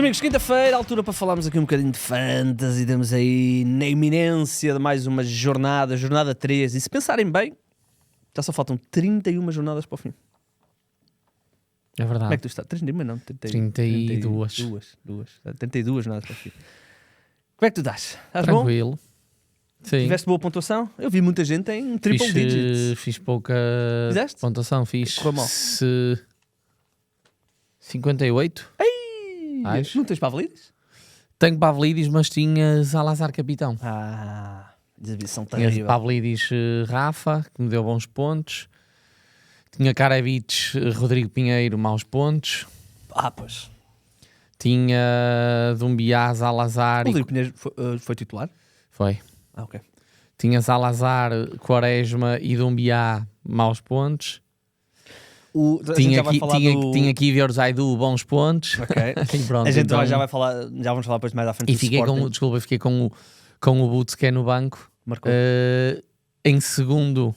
amigos, quinta-feira, altura para falarmos aqui um bocadinho de fantasy. Temos aí na iminência de mais uma jornada 3. E se pensarem bem, já só faltam 31 jornadas para o fim. É verdade. Como é que tu estás? 31 não, 32. 32 jornadas para o fim. Como é que tu estás? Estás bom? Tranquilo. Sim. Tiveste boa pontuação? Eu vi muita gente em triple digits. Fiz pouca Fizeste? pontuação. Fiz Correu mal. 58. Acho. Não tens Pavlidis? Tenho Pavlidis, mas tinha Zalazar capitão. Desabição Tinha terrível. Pavlidis Rafa, que me deu bons pontos. Tinha Karavic Rodrigo Pinheiro, maus pontos. Pois. Tinha Dumbiá Zalazar. O Rodrigo Pinheiro foi titular? Foi. Ok. Tinha Zalazar, Quaresma e Dumbiá, maus pontos. Tinha Kivior Zaidu, bons pontos. Ok. E pronto, A gente então, já vamos falar depois mais à frente e do fiquei Sporting. fiquei com o Butske no banco. Marcou. Em segundo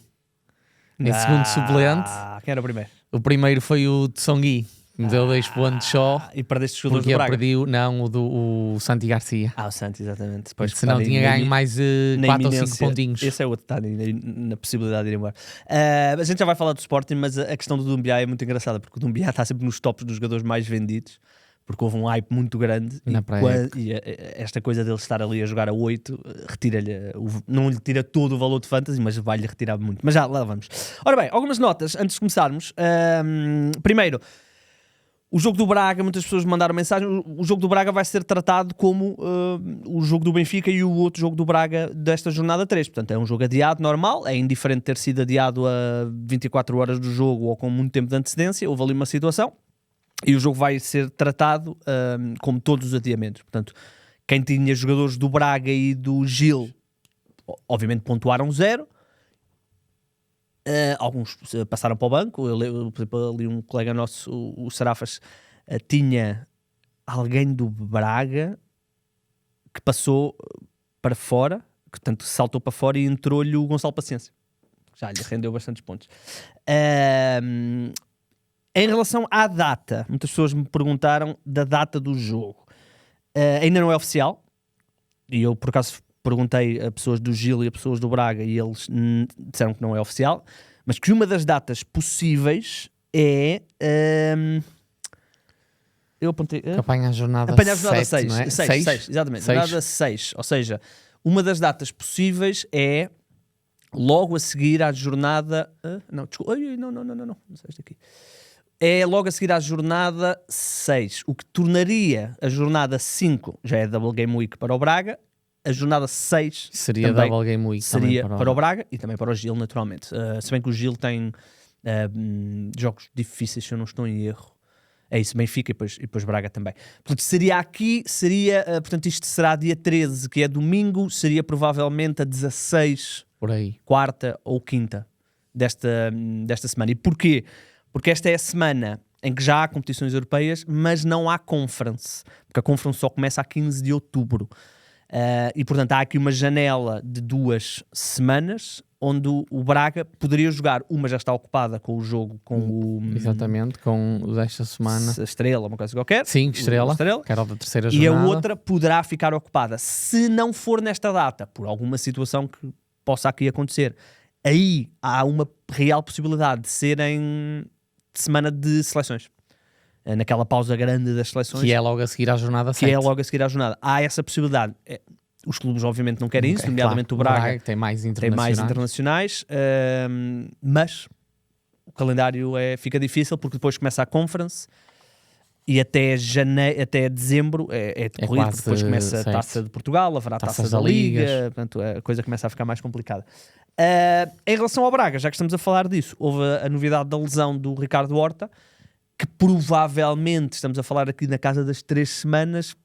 suplente. Quem era o primeiro? O primeiro foi o Tsongi, que me deu 2 pontos só. E perdeste os jogadores Porque do Braga? perdi o Santi Garcia. O Santi, exatamente. Depois, Senão tinha ganho mais 4 ou 5 pontinhos. Esse é outro que está na possibilidade de ir embora. A gente já vai falar do Sporting, mas a questão do Dumbiá é muito engraçada, porque o Dumbiá está sempre nos tops dos jogadores mais vendidos, porque houve um hype muito grande e esta coisa dele estar ali a jogar a 8 retira-lhe, não lhe tira todo o valor de fantasy, mas vai-lhe retirar muito. Mas já lá vamos. Ora bem, algumas notas antes de começarmos. Primeiro, o jogo do Braga, muitas pessoas me mandaram mensagem, o jogo do Braga vai ser tratado como o jogo do Benfica e o outro jogo do Braga desta jornada 3. Portanto, é um jogo adiado, normal, é indiferente ter sido adiado a 24 horas do jogo ou com muito tempo de antecedência, houve ali uma situação. E o jogo vai ser tratado como todos os adiamentos. Portanto, quem tinha jogadores do Braga e do Gil, obviamente pontuaram 0. Alguns passaram para o banco. Por exemplo, ali um colega nosso, o Sarafas, tinha alguém do Braga que passou para fora, que tanto saltou para fora e entrou-lhe o Gonçalo Paciência. Já lhe rendeu bastantes pontos. Em relação à data, muitas pessoas me perguntaram da data do jogo. Ainda não é oficial. E eu, por acaso, perguntei a pessoas do Gil e a pessoas do Braga e eles disseram que não é oficial. Mas que uma das datas possíveis é... eu apontei... Apanha a jornada 6, não é? 6, exatamente. 6. Jornada 6. Ou seja, uma das datas possíveis é logo a seguir à jornada... não, desculpa. Não. Não sei isto aqui. É logo a seguir à jornada 6, o que tornaria a jornada 5, já é Double Game Week para o Braga, a jornada 6 seria também Double Game Week seria para o Braga e também para o Gil, naturalmente. Se bem que o Gil tem jogos difíceis, se eu não estou em erro. É isso, Benfica e depois Braga também. Portanto, portanto, isto será dia 13, que é domingo, seria provavelmente a 16, por aí, quarta ou quinta desta semana. E porquê? Porque esta é a semana em que já há competições europeias, mas não há Conference, porque a Conference só começa a 15 de outubro. E, portanto, há aqui uma janela de 2 semanas onde o Braga poderia jogar. Uma já está ocupada com o jogo com o... Exatamente, com o desta semana. Estrela, uma coisa qualquer. Sim, Estrela, que era da terceira e jornada. a outra poderá ficar ocupada. Se não for nesta data, por alguma situação que possa aqui acontecer, aí há uma real possibilidade de serem... semana de seleções, naquela pausa grande das seleções, que é logo a seguir à jornada 7. Há essa possibilidade. Os clubes obviamente não querem isso, nomeadamente claro, o Braga que tem mais internacionais, mas o calendário fica difícil porque depois começa a Conference e até dezembro é decorrido, porque depois começa a Taça de Portugal, haverá Taças da Liga, portanto a coisa começa a ficar mais complicada. Em relação ao Braga, já que estamos a falar disso, houve a novidade da lesão do Ricardo Horta, que provavelmente, estamos a falar aqui na casa das 3 semanas,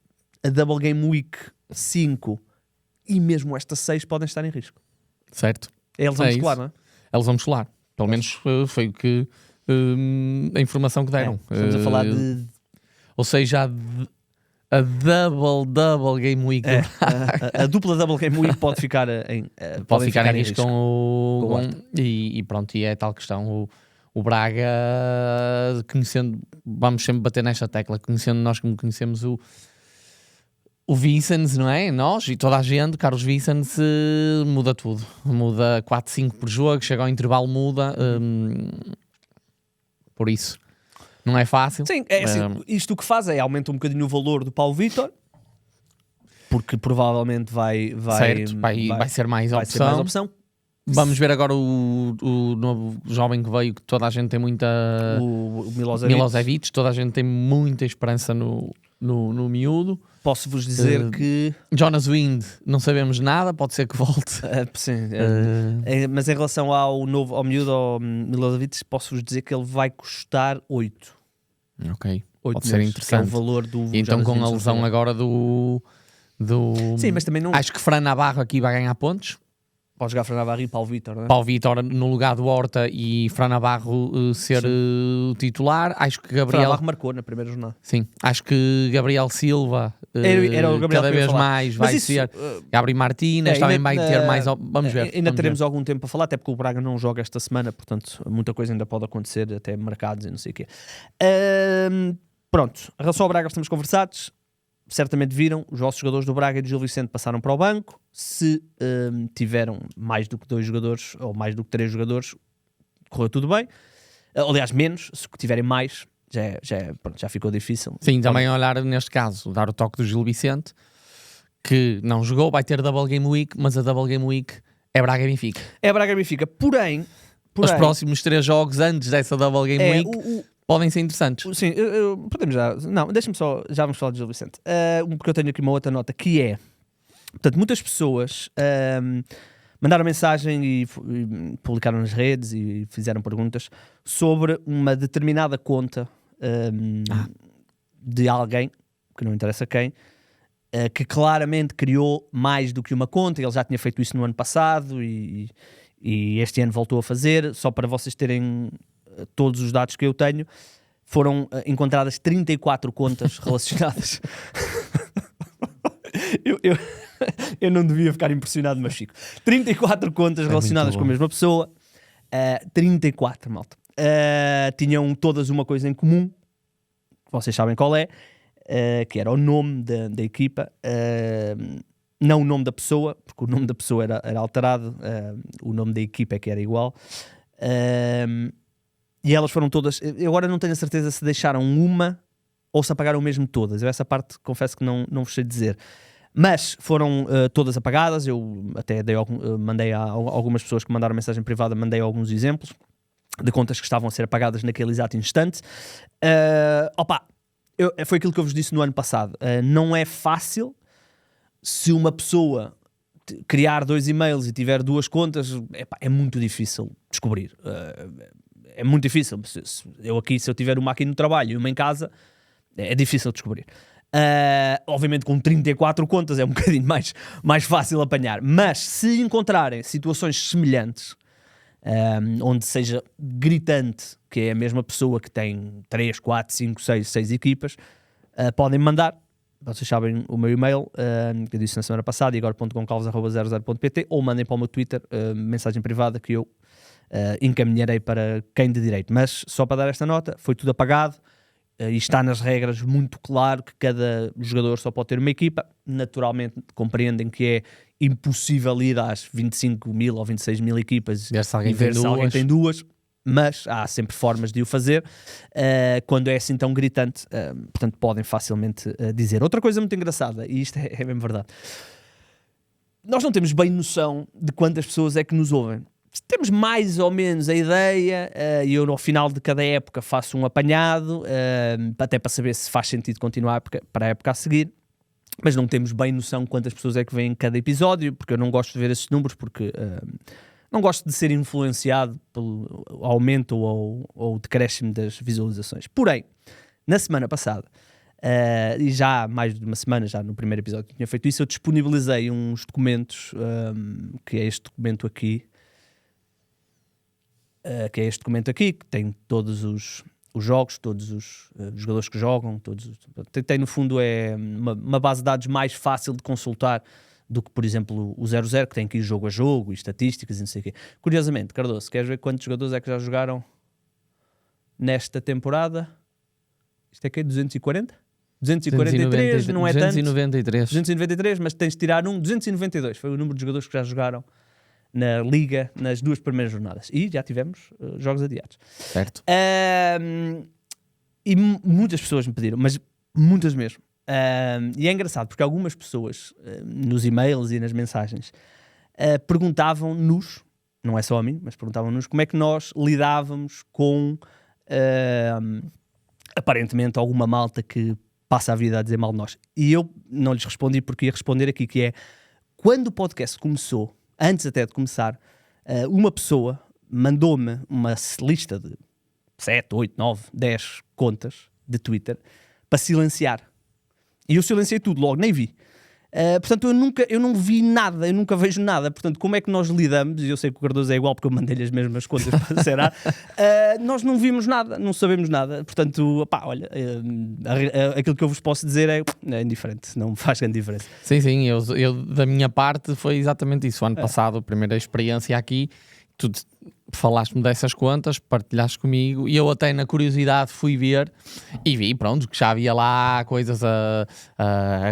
a Double Game Week 5 e mesmo esta 6 podem estar em risco. Certo. É lesão muscular, não é? É lesão muscular. Pelo menos foi o que a informação que deram. Estamos a falar de... Ou seja, a double Game Week. A dupla Double Game Week pode ficar em risco com e pronto, e é tal questão. O Braga, conhecendo, vamos sempre bater nesta tecla, conhecendo nós como conhecemos O Vicens, não é? Nós e toda a gente, Carlos Vicens, muda tudo. Muda 4-5 por jogo, chega ao intervalo, muda. Por isso, não é fácil. Sim, é assim, isto o que faz é aumenta um bocadinho o valor do Paulo Vítor, porque provavelmente vai ser mais vai opção. ser mais opção. Vamos ver agora o novo jovem que veio, que toda a gente tem muita... O Milosevic. Toda a gente tem muita esperança no miúdo. Posso-vos dizer que... Jonas Wind, não sabemos nada, pode ser que volte. Sim, mas em relação ao miúdo, ao Milosevic, posso-vos dizer que ele vai custar 8. Ok, 8 pode ser interessante. Que é o valor do então Jonas com Wind, a lesão agora do... Sim, mas também não... Acho que Fran Navarro aqui vai ganhar pontos. Pode jogar Fran Navarro e Paulo Vítor, não é? Paulo Vítor no lugar do Horta e Fran Navarro ser titular. Acho que Gabriel... Fran Navarro marcou na primeira jornada. Sim, acho que Gabriel Silva era o Gabriel cada vez mais vai ser. Gabriel Martínez também vai ter mais... Vamos ver. Ainda teremos algum tempo a falar, até porque o Braga não joga esta semana, portanto muita coisa ainda pode acontecer, até mercados e não sei o quê. Pronto, em relação ao Braga estamos conversados. Certamente viram, os vossos jogadores do Braga e do Gil Vicente passaram para o banco. Se tiveram mais do que 2 jogadores ou mais do que 3 jogadores, correu tudo bem. Aliás, menos, se tiverem mais, já ficou difícil. Sim, também olhar neste caso, dar o toque do Gil Vicente, que não jogou, vai ter Double Game Week, mas a Double Game Week é Braga e Benfica. É Braga e Benfica, porém os próximos 3 jogos antes dessa Double Game Week podem ser interessantes. Sim, podemos já. Não, deixa-me só. Já vamos falar de Gil Vicente. Porque eu tenho aqui uma outra nota que é. Portanto, muitas pessoas mandaram mensagem e publicaram nas redes e fizeram perguntas sobre uma determinada conta de alguém, que não interessa quem, que claramente criou mais do que uma conta. Ele já tinha feito isso no ano passado e este ano voltou a fazer. Só para vocês terem todos os dados que eu tenho, foram encontradas 34 contas relacionadas. eu não devia ficar impressionado, mas fico. 34 contas relacionadas com a mesma pessoa. 34, malta. Tinham todas uma coisa em comum, vocês sabem qual é, que era o nome da equipa, não o nome da pessoa, porque o nome da pessoa era alterado, o nome da equipa é que era igual. E elas foram todas... Eu agora não tenho a certeza se deixaram uma ou se apagaram mesmo todas. Eu essa parte confesso que não vos sei dizer. Mas foram todas apagadas. Eu até mandei a algumas pessoas que mandaram mensagem privada, mandei alguns exemplos de contas que estavam a ser apagadas naquele exato instante. Foi aquilo que eu vos disse no ano passado. Não é fácil se uma pessoa criar 2 e-mails e tiver 2 contas. É muito difícil descobrir. É muito difícil. Se eu tiver uma aqui no trabalho e uma em casa, é difícil descobrir. Obviamente com 34 contas é um bocadinho mais fácil apanhar. Mas se encontrarem situações semelhantes, onde seja gritante que é a mesma pessoa que tem 3, 4, 5, 6 equipas, podem mandar. Vocês sabem o meu e-mail, que eu disse na semana passada, igor.goncalves@00.pt, ou mandem para o meu Twitter, mensagem privada, que eu encaminharei para quem de direito. Mas só para dar esta nota, foi tudo apagado e está nas regras muito claro que cada jogador só pode ter uma equipa. Naturalmente compreendem que é impossível ir às 25 mil ou 26 mil equipas e ver se alguém tem 2, mas há sempre formas de o fazer quando é assim tão gritante. Portanto podem facilmente dizer. Outra coisa muito engraçada, e isto é mesmo verdade, nós não temos bem noção de quantas pessoas é que nos ouvem. Temos mais ou menos a ideia, e eu no final de cada época faço um apanhado, até para saber se faz sentido continuar para a época a seguir, mas não temos bem noção quantas pessoas é que vêm em cada episódio, porque eu não gosto de ver esses números, porque não gosto de ser influenciado pelo aumento ou decréscimo das visualizações. Porém, na semana passada, e já há mais de uma semana, já no primeiro episódio que tinha feito isso, eu disponibilizei uns documentos, que é este documento aqui, que tem todos os jogos, todos os jogadores que jogam, tem no fundo é uma base de dados mais fácil de consultar do que, por exemplo, o 00, que tem que ir jogo a jogo e estatísticas e não sei o quê. Curiosamente, Cardoso, queres ver quantos jogadores é que já jogaram nesta temporada? Isto é que é 240? 243 não é tanto. 293, mas tens de tirar 292 foi o número de jogadores que já jogaram na Liga nas 2 primeiras jornadas. E já tivemos jogos adiados. Certo. E muitas pessoas me pediram, mas muitas mesmo. E é engraçado, porque algumas pessoas, nos e-mails e nas mensagens, perguntavam-nos, não é só a mim, mas perguntavam-nos como é que nós lidávamos com, aparentemente, alguma malta que passa a vida a dizer mal de nós. E eu não lhes respondi porque ia responder aqui, que é, quando o podcast começou, antes até de começar, uma pessoa mandou-me uma lista de 7, 8, 9, 10 contas de Twitter para silenciar. E eu silenciei tudo logo, nem vi. Portanto, eu não vi nada, eu nunca vejo nada. Portanto, como é que nós lidamos? E eu sei que o Cardoso é igual porque eu mandei-lhe as mesmas contas para zerar. Nós não vimos nada, não sabemos nada. Portanto, pá, olha, aquilo que eu vos posso dizer é indiferente, não faz grande diferença. Sim, eu da minha parte foi exatamente isso. O ano passado, a primeira experiência aqui, tu falaste-me dessas contas, partilhaste comigo e eu até na curiosidade fui ver e vi, pronto, que já havia lá coisas a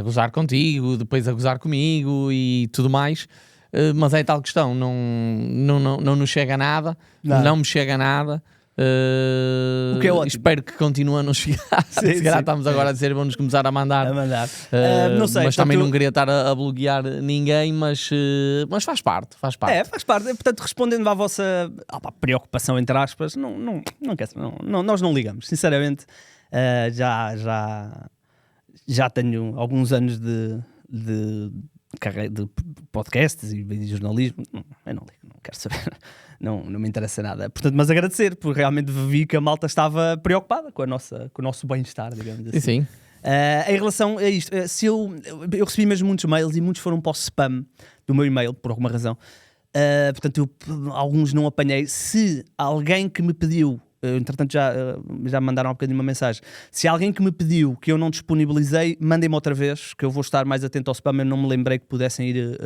gozar contigo, depois a gozar comigo e tudo mais, mas é tal questão, não nos chega nada, não me chega nada. O que é ótimo. Espero que continue a nos chegar. Sim, se calhar estamos agora a dizer, vão-nos começar a mandar. Não sei, mas também não queria estar a bloquear ninguém, mas faz parte. Faz parte. Portanto, respondendo à vossa preocupação, entre aspas, nós não ligamos. Sinceramente, já tenho alguns anos de podcasts e jornalismo. Eu não ligo, não quero saber. Não me interessa nada. Portanto, mas agradecer, porque realmente vi que a malta estava preocupada com o nosso bem-estar, digamos assim. Sim. Em relação a isto, eu recebi mesmo muitos mails e muitos foram para o spam do meu e-mail, por alguma razão. Portanto, alguns não apanhei. Se alguém que me pediu, entretanto já me mandaram há um bocadinho uma mensagem, se alguém que me pediu que eu não disponibilizei, mandem-me outra vez, que eu vou estar mais atento ao spam. Eu não me lembrei que pudessem ir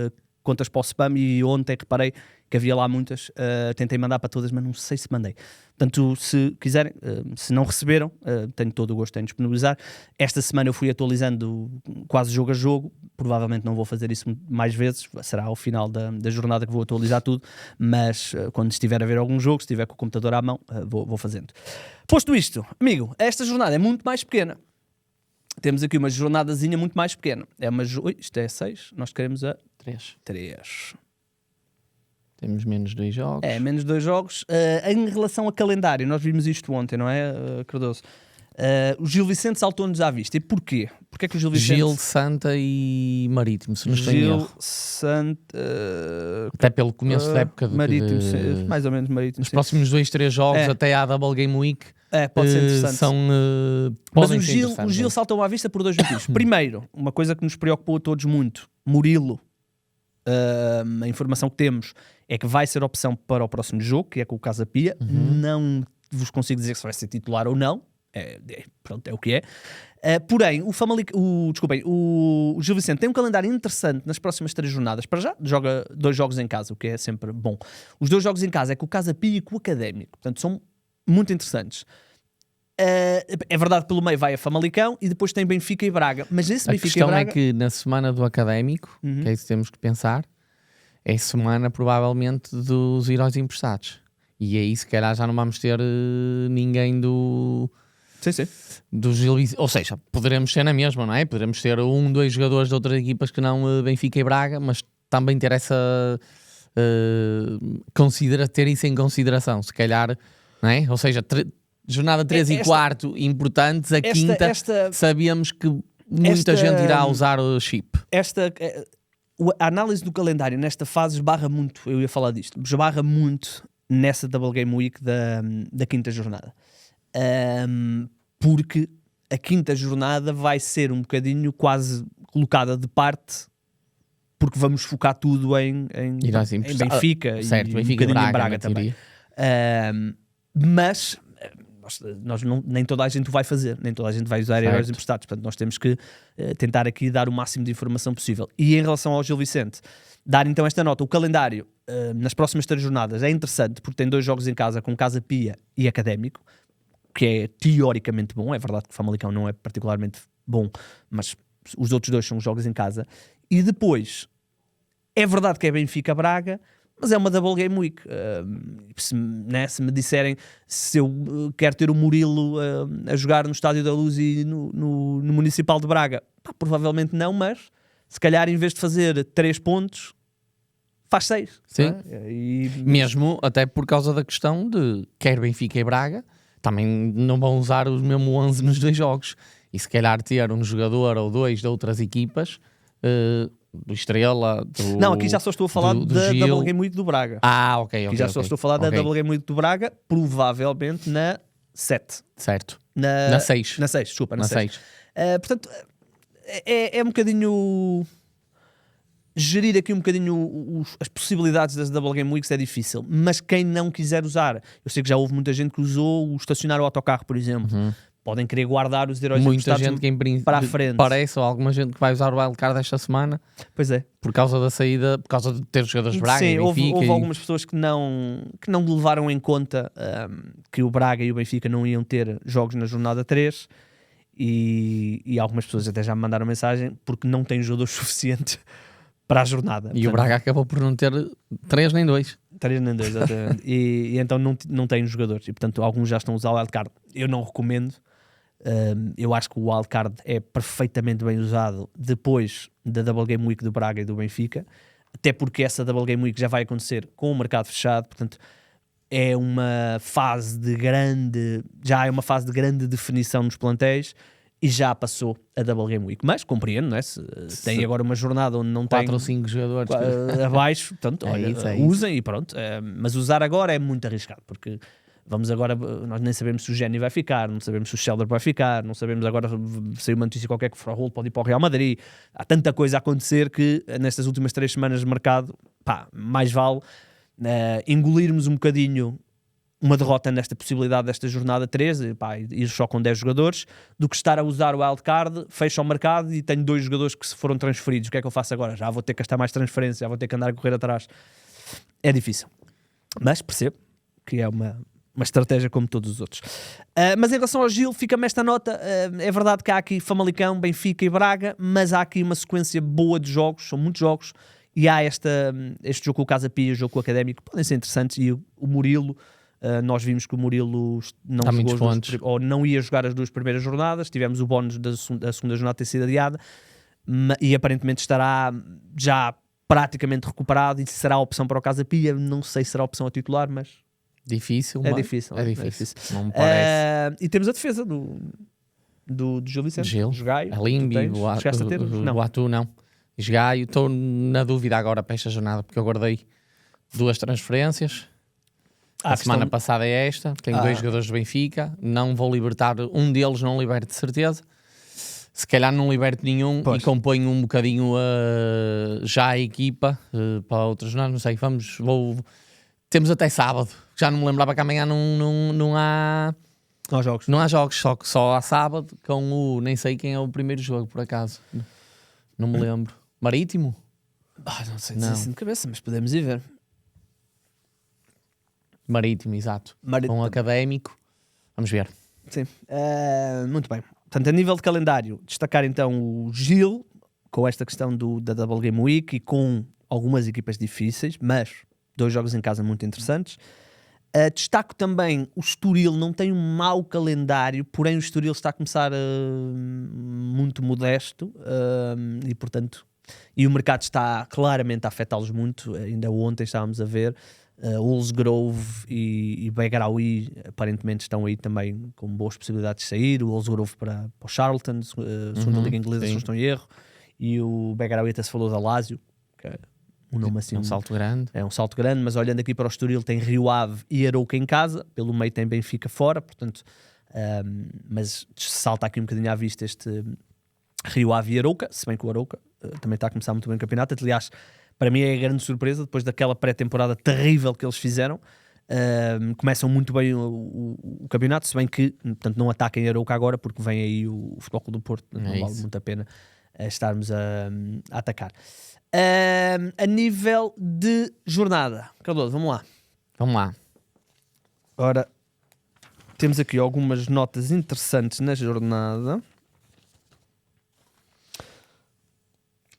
contas para o spam e ontem reparei que havia lá muitas, tentei mandar para todas, mas não sei se mandei. Portanto, se quiserem, se não receberam, tenho todo o gosto em disponibilizar. Esta semana eu fui atualizando quase jogo a jogo, provavelmente não vou fazer isso mais vezes, será ao final da jornada que vou atualizar tudo, mas quando estiver a ver algum jogo, se estiver com o computador à mão, vou fazendo. Posto isto, amigo, esta jornada é muito mais pequena. Temos aqui uma jornadazinha muito mais pequena. Isto é 6, nós queremos a 3. Temos menos 2 jogos. Menos 2 jogos. Em relação a calendário, nós vimos isto ontem, não é, Cardoso? O Gil Vicente saltou-nos à vista. E porquê? Porquê é que o Gil Vicente... Gil, Santa e Marítimo, se não estou em erro. Gil, Santa... Até pelo começo da época. Marítimo, mais ou menos Marítimo. Os próximos 2-3 jogos, até à Double Game Week, pode ser interessante. Mas o Gil saltou à vista por 2 motivos. Primeiro, uma coisa que nos preocupou a todos muito, Murilo. A informação que temos é que vai ser opção para o próximo jogo, que é com o Casa Pia. Não vos consigo dizer se vai ser titular ou não. Pronto, é o que é. Porém, o Gil Vicente tem um calendário interessante nas próximas 3 jornadas. Para já, joga 2 jogos em casa, o que é sempre bom. Os 2 jogos em casa é com o Casa Pia e com o Académico. Portanto, são muito interessantes. É verdade, pelo meio vai a Famalicão e depois tem Benfica e Braga. Mas esse Benfica e Braga... A questão é que na semana do Académico, que é isso que temos que pensar, é semana provavelmente dos heróis emprestados. E aí se calhar já não vamos ter ninguém do Gil Vicente. Ou seja, poderemos ser na mesma, não é? Poderemos ter 2 jogadores de outras equipas que não Benfica e Braga, mas também ter essa... ter isso em consideração, se calhar, não é? Ou seja... Jornada 3 e 4 importantes, a quinta sabíamos que muita gente irá usar o chip. A análise do calendário nesta fase esbarra muito, eu ia falar disto, esbarra muito nessa Double Game Week da quinta jornada. Porque a quinta jornada vai ser um bocadinho quase colocada de parte, porque vamos focar tudo em Benfica, certo, e Benfica um bocadinho Braga, em Braga também. Mas... nem toda a gente o vai fazer, nem toda a gente vai usar heróis emprestados, portanto nós temos que tentar aqui dar o máximo de informação possível. E em relação ao Gil Vicente, dar então esta nota, o calendário nas próximas 3 jornadas é interessante porque tem 2 jogos em casa com Casa Pia e Académico, que é teoricamente bom. É verdade que o Famalicão não é particularmente bom, mas os outros 2 são jogos em casa. E depois, é verdade que é Benfica-Braga, mas é uma double game week. Se me disserem se eu quero ter o Murilo a jogar no Estádio da Luz e no Municipal de Braga, provavelmente não, mas se calhar em vez de fazer 3 pontos, faz 6. Sim. Mesmo até por causa da questão de quer Benfica e Braga, também não vão usar o mesmo 11 nos 2 jogos. E se calhar ter um jogador ou 2 de outras equipas, do Estrela, Não, aqui já só estou a falar da Double Game Week do Braga. Ok. Aqui já só estou a falar da Double Game Week do Braga, provavelmente na 7. Certo. Na 6. Na 6, desculpa, na 6. 6. Portanto, é um bocadinho... Gerir aqui um bocadinho as possibilidades das Double Game Weeks é difícil, mas quem não quiser usar, eu sei que já houve muita gente que usou o estacionar o autocarro, por exemplo. Podem querer guardar os heróis muita gente que para a frente. Parece, ou alguma gente que vai usar o wildcard esta semana. Pois é. Por causa da saída, por causa de ter os jogadores de Braga. Sim, e Benfica. Houve algumas pessoas que não levaram em conta que o Braga e o Benfica não iam ter jogos na jornada 3 e algumas pessoas até já me mandaram mensagem porque não têm jogadores suficientes para a jornada. E o Braga acabou por não ter 3 nem 2. 3 nem 2, exatamente. e então não tem jogadores. E portanto alguns já estão a usar o wildcard. Eu não recomendo. Eu acho que o wildcard é perfeitamente bem usado depois da Double Game Week do Braga e do Benfica, até porque essa Double Game Week já vai acontecer com o mercado fechado, portanto é uma fase de grande definição nos plantéis e já passou a Double Game Week, mas compreendo, não é? Se tem agora uma jornada onde não 4 tem ou 5 jogadores abaixo, portanto, isso. usem e pronto, mas usar agora é muito arriscado, porque vamos agora, nós nem sabemos se o Géni vai ficar, não sabemos se o Sheldon vai ficar, não sabemos agora, saiu uma notícia qualquer que o Frahul pode ir para o Real Madrid. Há tanta coisa a acontecer que nestas últimas 3 semanas de mercado, mais vale engolirmos um bocadinho uma derrota nesta possibilidade desta jornada 13, ir só com 10 jogadores, do que estar a usar o wildcard, fecha o mercado e tenho 2 jogadores que se foram transferidos. O que é que eu faço agora? Já vou ter que gastar mais transferência, já vou ter que andar a correr atrás. É difícil. Mas percebo que é uma estratégia como todos os outros. Mas em relação ao Gil, fica-me esta nota. É verdade que há aqui Famalicão, Benfica e Braga, mas há aqui uma sequência boa de jogos, são muitos jogos, e há este jogo com o Casa Pia, jogo com o Académico, podem ser interessantes, e o Murilo, nós vimos que o Murilo não jogou ou não ia jogar as 2 primeiras jornadas, tivemos o bónus da segunda jornada ter sido adiada, e aparentemente estará já praticamente recuperado, e será a opção para o Casa Pia. Não sei se será a opção a titular, mas... Difícil. É difícil. Não me parece. E temos a defesa do Gil Vicente. Gil. Jogaio. A Limbi, o Atu não. Jogaio. Estou na dúvida agora para esta jornada, porque eu guardei 2 transferências. A semana passada é esta. Tenho 2 jogadores do Benfica. Não vou libertar. Um deles não liberto de certeza. Se calhar não liberto nenhum. Pois. E componho um bocadinho já a equipa para outras jornadas. Não sei. Temos até sábado. Já não me lembrava que amanhã não há jogos. Não há jogos, só há sábado com o... Nem sei quem é o primeiro jogo, por acaso. Não me lembro. Marítimo? Não sei dizer assim de cabeça, mas podemos ir ver. Marítimo, exato. Com o Académico. Vamos ver. Sim. Muito bem. Portanto, a nível de calendário, destacar então o Gil, com esta questão da Double Game Week e com algumas equipas difíceis, mas 2 jogos em casa muito interessantes. Destaco também o Estoril, não tem um mau calendário, porém o Estoril está a começar muito modesto e portanto o mercado está claramente a afetá-los muito. Ainda ontem estávamos a ver Wolfsgrove e Begraoui aparentemente estão aí também com boas possibilidades de sair. O Wolfsgrove para o Charlton, segunda Liga Inglesa, se não estou em erro, e o Begraoui até se falou da Lazio, que é um nome assim, um salto grande. É um salto grande, mas olhando aqui para o Estoril tem Rio Ave e Arouca em casa, pelo meio tem Benfica fora, portanto, mas salta aqui um bocadinho à vista este Rio Ave e Arouca, se bem que o Arouca também está a começar muito bem o campeonato. Aliás, para mim é a grande surpresa, depois daquela pré-temporada terrível que eles fizeram, começam muito bem o campeonato, se bem que portanto, não ataquem Arouca agora, porque vem aí o Futebol Clube do Porto, não vale muito a pena estarmos a atacar. A nível de jornada, Cardoso, vamos lá. Ora, temos aqui algumas notas interessantes na jornada.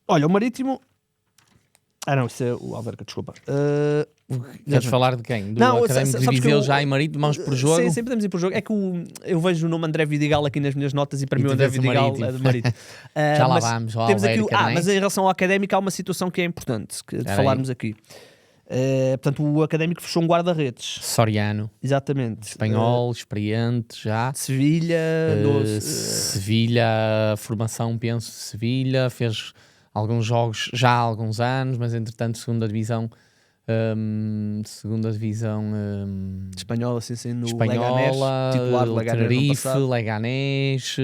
Olha, o Marítimo... não, isso é o Alverca, desculpa. Queres falar de quem? Do Académico de Viseu já em Marítimo? Vamos por jogo? Sim, podemos ir por jogo. É que eu vejo o nome André Vidigal aqui nas minhas notas e para mim o André Vidigal é do Marítimo. Já lá vamos, ao temos aqui, Alverca, mas em relação ao Académico há uma situação que é importante de falarmos aqui. Portanto, o Académico fechou um guarda-redes. Soriano. Exatamente. Espanhol, experiente já. Sevilha. Sevilha, formação, penso, Sevilha. Fez alguns jogos já há alguns anos, mas entretanto segunda divisão espanhola, assim, no espanhola, Leganés, titular do Leganés, Tenerife, Leganés.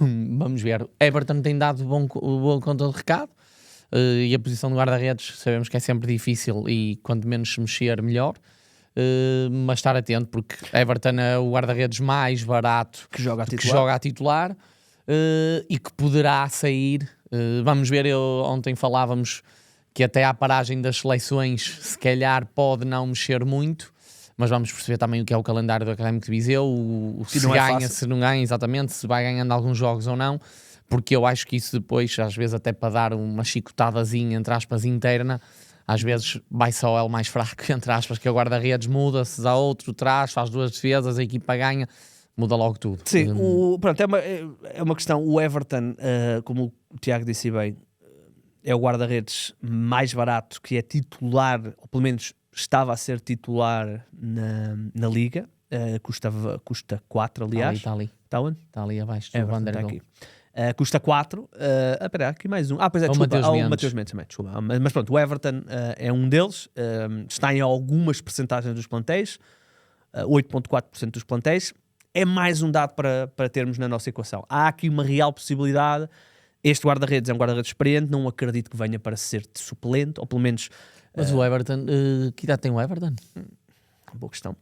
Vamos ver. Everton tem dado bom conta de recado. E a posição de guarda-redes sabemos que é sempre difícil e quanto menos se mexer, melhor. Mas estar atento, porque Everton é o guarda-redes mais barato que joga a titular e que poderá sair. Vamos ver, ontem falávamos que até à paragem das seleções se calhar pode não mexer muito, mas vamos perceber também o que é o calendário do Académico de Viseu, se ganha, se não ganha, exatamente, se vai ganhando alguns jogos ou não, porque eu acho que isso depois, às vezes até para dar uma chicotadazinha, entre aspas, interna, às vezes vai só ele mais fraco, entre aspas, que o guarda-redes muda-se, dá outro, traz, faz 2 defesas, a equipa ganha, muda logo tudo. Sim, pronto, é uma questão. O Everton, como o Tiago disse bem, é o guarda-redes mais barato, que é titular, ou pelo menos estava a ser titular na Liga. Custa 4, aliás. Está ali. Está onde? Está ali abaixo. Está aqui. Custa 4. Espera, aqui mais um. Pois é, desculpa. O Mateus Mendes também, desculpa. Mas pronto, o Everton é um deles. Está em algumas percentagens dos plantéis. 8,4% dos plantéis. É mais um dado para termos na nossa equação. Há aqui uma real possibilidade. Este guarda-redes é um guarda-redes experiente. Não acredito que venha para ser de suplente, ou pelo menos... Mas o Everton... que idade tem o Everton? Boa questão.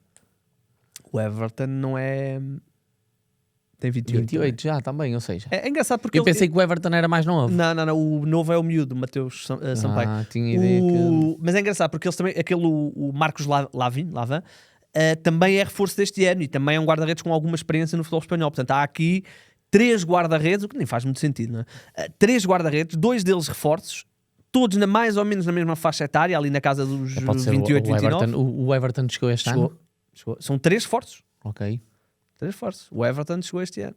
O Everton não é... Tem 28 já, também, ou seja... É engraçado porque... Eu pensei que o Everton era mais novo. Não. O novo é o miúdo, o Mateus Sampaio. Tinha ideia que... Mas é engraçado porque eles também... o Marcos Lavin, também é reforço deste ano e também é um guarda-redes com alguma experiência no futebol espanhol. Portanto, há aqui 3 guarda-redes, o que nem faz muito sentido, não é? 3 guarda-redes, 2 deles reforços, todos mais ou menos na mesma faixa etária, ali na casa dos 28, 29. O Everton chegou este ano? Chegou. São 3 reforços. Ok. 3 reforços. O Everton chegou este ano.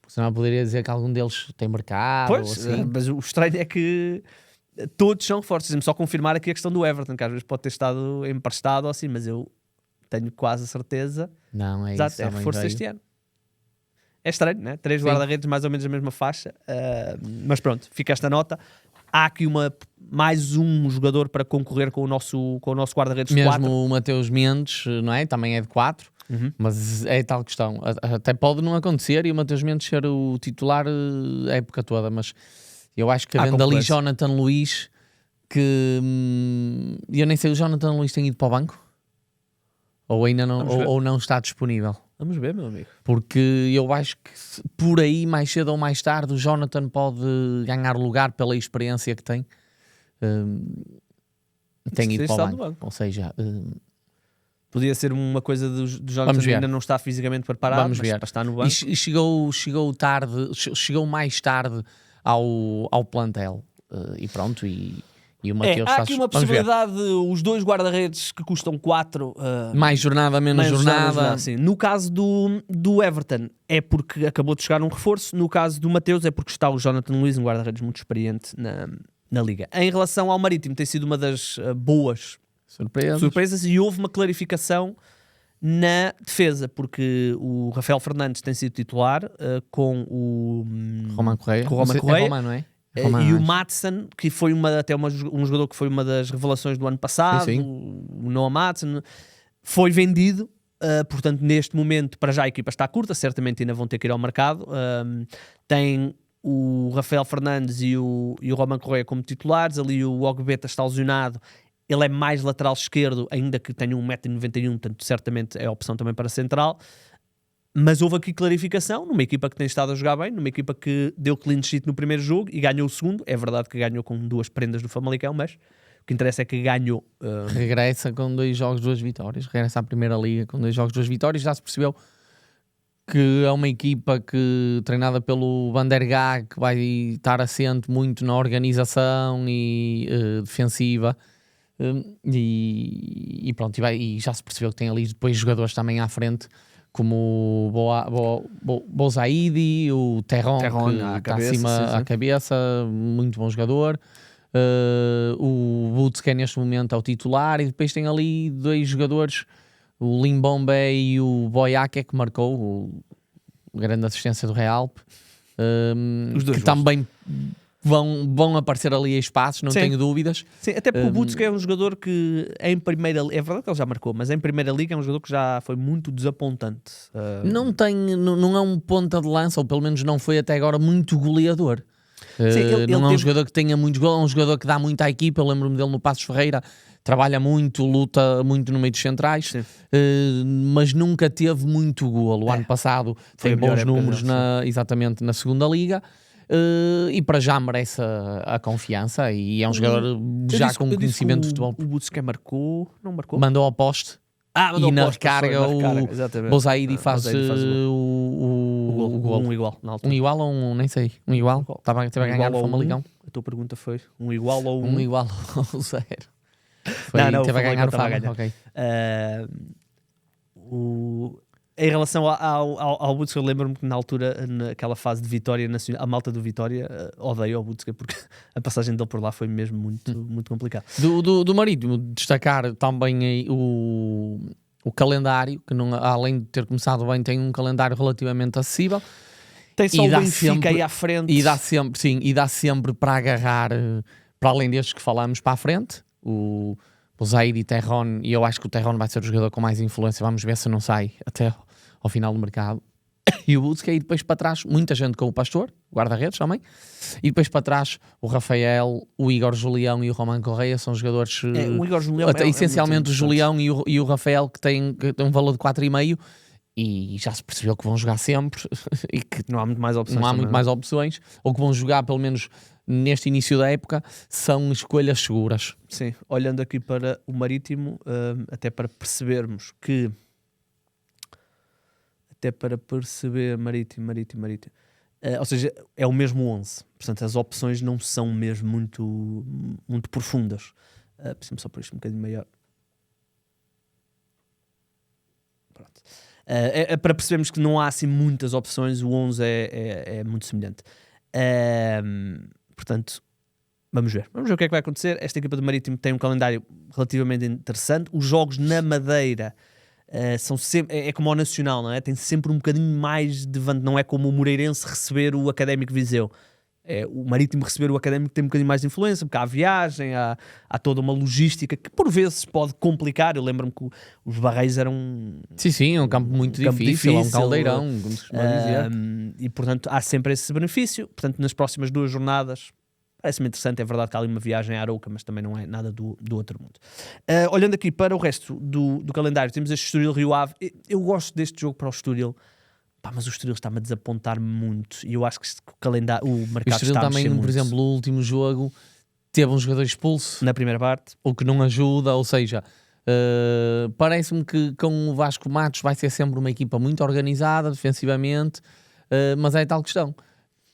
Senão poderia dizer que algum deles tem mercado. Pois, ou assim. Mas o estranho é que todos são reforços. Deixa-me só confirmar aqui a questão do Everton, que às vezes pode ter estado emprestado ou assim, mas eu tenho quase a certeza. Não, é exato, isso. É reforço este ano. É estranho, né? 3 guarda-redes mais ou menos na mesma faixa. Mas pronto, fica esta nota. Há aqui mais um jogador para concorrer com o nosso guarda-redes de 4. Mesmo o Mateus Mendes, não é? Também é de 4. Mas é tal questão. Até pode não acontecer e o Mateus Mendes ser o titular a época toda, mas eu acho que havendo ali Jonathan Luís, que eu nem sei, o Jonathan Luís tem ido para o banco? Ou ainda não, ou não está disponível? Vamos ver, meu amigo. Porque eu acho que por aí, mais cedo ou mais tarde, o Jonathan pode ganhar lugar pela experiência que tem. Tem ido para o banco. Ou seja... Podia ser uma coisa do Jonathan que ainda não está fisicamente preparado, Vamos ver. Para estar no banco. E chegou mais tarde ao plantel. E pronto, e o Mateus há aqui uma possibilidade de os 2 guarda-redes que custam 4... mais jornada, menos jornada. Assim. No caso do Everton é porque acabou de chegar um reforço. No caso do Mateus é porque está o Jonathan Luís, um guarda-redes muito experiente na Liga. Em relação ao Marítimo, tem sido uma das boas surpresas e houve uma clarificação na defesa, porque o Rafael Fernandes tem sido titular com o Roman Correia. É Roman, não é? E o Maatsen, que foi um jogador que foi uma das revelações do ano passado, sim. O Noah Maatsen, foi vendido. Portanto, neste momento, para já a equipa está curta, certamente ainda vão ter que ir ao mercado. Tem o Rafael Fernandes e o Roman Correia como titulares, ali o Ogbeta está lesionado. Ele é mais lateral esquerdo, ainda que tenha 1,91m, portanto certamente é a opção também para central. Mas houve aqui clarificação numa equipa que tem estado a jogar bem, numa equipa que deu clean sheet no primeiro jogo e ganhou o segundo. É verdade que ganhou com 2 prendas do Famalicão, mas o que interessa é que ganhou. Regressa com 2 jogos, 2 vitórias. Regressa à Primeira Liga com 2 jogos, 2 vitórias. Já se percebeu que é uma equipa treinada pelo Van der Gaag, que vai estar assente muito na organização e defensiva. E pronto, e já se percebeu que tem ali depois jogadores também à frente, como o Bozaidi, o Terron que está acima à cabeça, muito bom jogador. O Butz, que é neste momento é o titular, e depois tem ali 2 jogadores, o Limbombe e o Boyake, que marcou a grande assistência do Real, que também vão aparecer ali em espaços, não tenho dúvidas. Sim, até porque o Butz, que é um jogador que em primeira liga, é verdade que ele já marcou, mas em primeira liga é um jogador que já foi muito desapontante. Não é um ponta de lança, ou pelo menos não foi até agora muito goleador. Não é um jogador que tenha muitos gols, é um jogador que dá muito à equipa. Eu lembro-me dele no Passos Ferreira, trabalha muito, luta muito no meio dos centrais, mas nunca teve muito golo. O ano passado tem bons números exatamente na segunda liga, e para já merece a confiança, e é um jogador já com conhecimento de futebol. O Butz que marcou, não marcou? Mandou ao poste. E na recarga o Bozaidi faz o gol. Um igual na altura. Um igual ou um, nem sei. Um igual? Estava a ganhar no Famalicão. A tua pergunta foi um igual ou um? Um igual ou 0. Teve a ganhar o Famalicão. Ok. Em relação ao Butska, eu lembro-me que na altura, naquela fase de Vitória Nacional, a malta do Vitória odeia o Butska, porque a passagem dele por lá foi mesmo muito complicada. Do Marítimo, destacar também o calendário, que não, além de ter começado bem, tem um calendário relativamente acessível. Tem só o Benfica aí à frente. E dá sempre para agarrar, para além destes que falamos, para a frente. O Zaidi e Terron, e eu acho que o Terron vai ser o jogador com mais influência. Vamos ver se não sai até ao final do mercado. E o Butska, e depois para trás, muita gente com o Pastor, guarda-redes também. E depois para trás, o Rafael, o Igor Julião e o Roman Correia são jogadores. O Igor Julião essencialmente o Julião e o Rafael, que tem um valor de 4,5. E já se percebeu que vão jogar sempre e que não há muito mais opções. Não há muito mais opções, ou que vão jogar pelo menos neste início da época, são escolhas seguras. Sim, olhando aqui para o Marítimo, até para percebermos que Marítimo, ou seja, é o mesmo 11, portanto as opções não são mesmo muito profundas. Preciso só por isto um bocadinho maior. Pronto. Para percebermos que não há assim muitas opções, o 11 é muito semelhante. Portanto, vamos ver o que é que vai acontecer. Esta equipa do Marítimo tem um calendário relativamente interessante. Os jogos na Madeira são sempre, é como o Nacional, não é? Tem sempre um bocadinho mais de vantagem. Não é como o Moreirense receber o Académico Viseu. O Marítimo receber o Académico tem um bocadinho mais de influência, porque há a viagem, há toda uma logística que por vezes pode complicar. Eu lembro-me que os Barreiros eram... Sim, é um campo muito difícil, é um caldeirão, como se costuma dizer. E portanto há sempre esse benefício. Portanto, nas próximas 2 jornadas parece-me interessante. É verdade que há ali uma viagem à Arouca, mas também não é nada do outro mundo. Olhando aqui para o resto do calendário, temos este Estoril Rio Ave. Eu gosto deste jogo para o Estoril, mas o Estoril está-me a desapontar muito, e eu acho que o mercado está a mexer muito. O Estoril também, por exemplo, o último jogo teve um jogador expulso na primeira parte, o que não ajuda, ou seja, parece-me que com o Vasco Matos vai ser sempre uma equipa muito organizada defensivamente, mas é tal questão,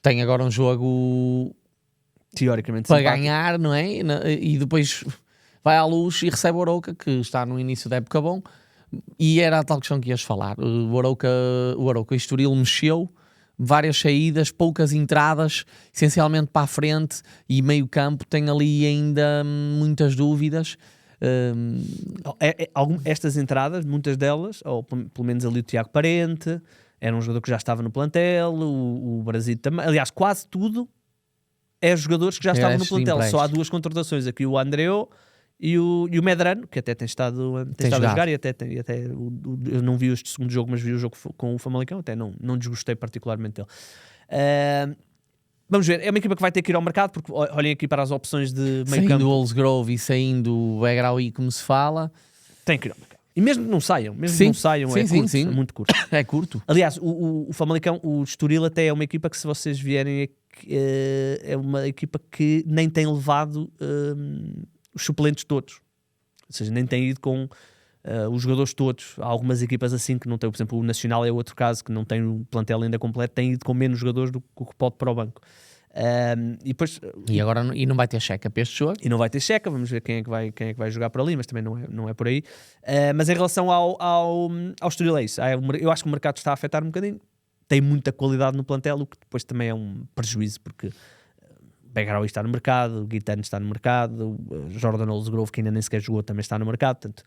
tem agora um jogo teoricamente para ganhar, não é? E depois vai à Luz e recebe o Arouca, que está no início da época bom. E era a tal questão que ias falar. O Arouca Estoril mexeu, várias saídas, poucas entradas, essencialmente para a frente, e meio campo tem ali ainda muitas dúvidas. Estas entradas, muitas delas, ou pelo menos ali o Tiago Parente, era um jogador que já estava no plantel, o Brasil também, aliás, quase tudo é jogadores que já estavam no plantel. Só há 2 contratações aqui, o Andreu e o Medrano, que até tem estado a jogar, e até eu não vi este segundo jogo, mas vi o jogo com o Famalicão, até não desgostei particularmente dele. Vamos ver, é uma equipa que vai ter que ir ao mercado, porque olhem aqui para as opções de meio campo. Saindo o Olsgrove e saindo o Begraui, como se fala, tem que ir ao mercado. E mesmo que não saiam, é muito curto. É curto. Aliás, o Famalicão, o Estoril até é uma equipa que, se vocês vierem, é uma equipa que nem tem levado os suplentes todos, ou seja, nem tem ido com os jogadores todos, há algumas equipas assim que não têm, por exemplo, o Nacional é outro caso, que não tem o plantel ainda completo, tem ido com menos jogadores do que o que pode para o banco. E agora não vai ter checa para este jogo. E não vai ter checa, vamos ver quem é que vai jogar por ali, mas também não é por aí. Mas em relação ao Estoril é isso. Eu acho que o mercado está a afetar um bocadinho. Tem muita qualidade no plantel, o que depois também é um prejuízo, porque Begraoui está no mercado, Guitano está no mercado, Jordan Olsgrove, que ainda nem sequer jogou, também está no mercado. Portanto,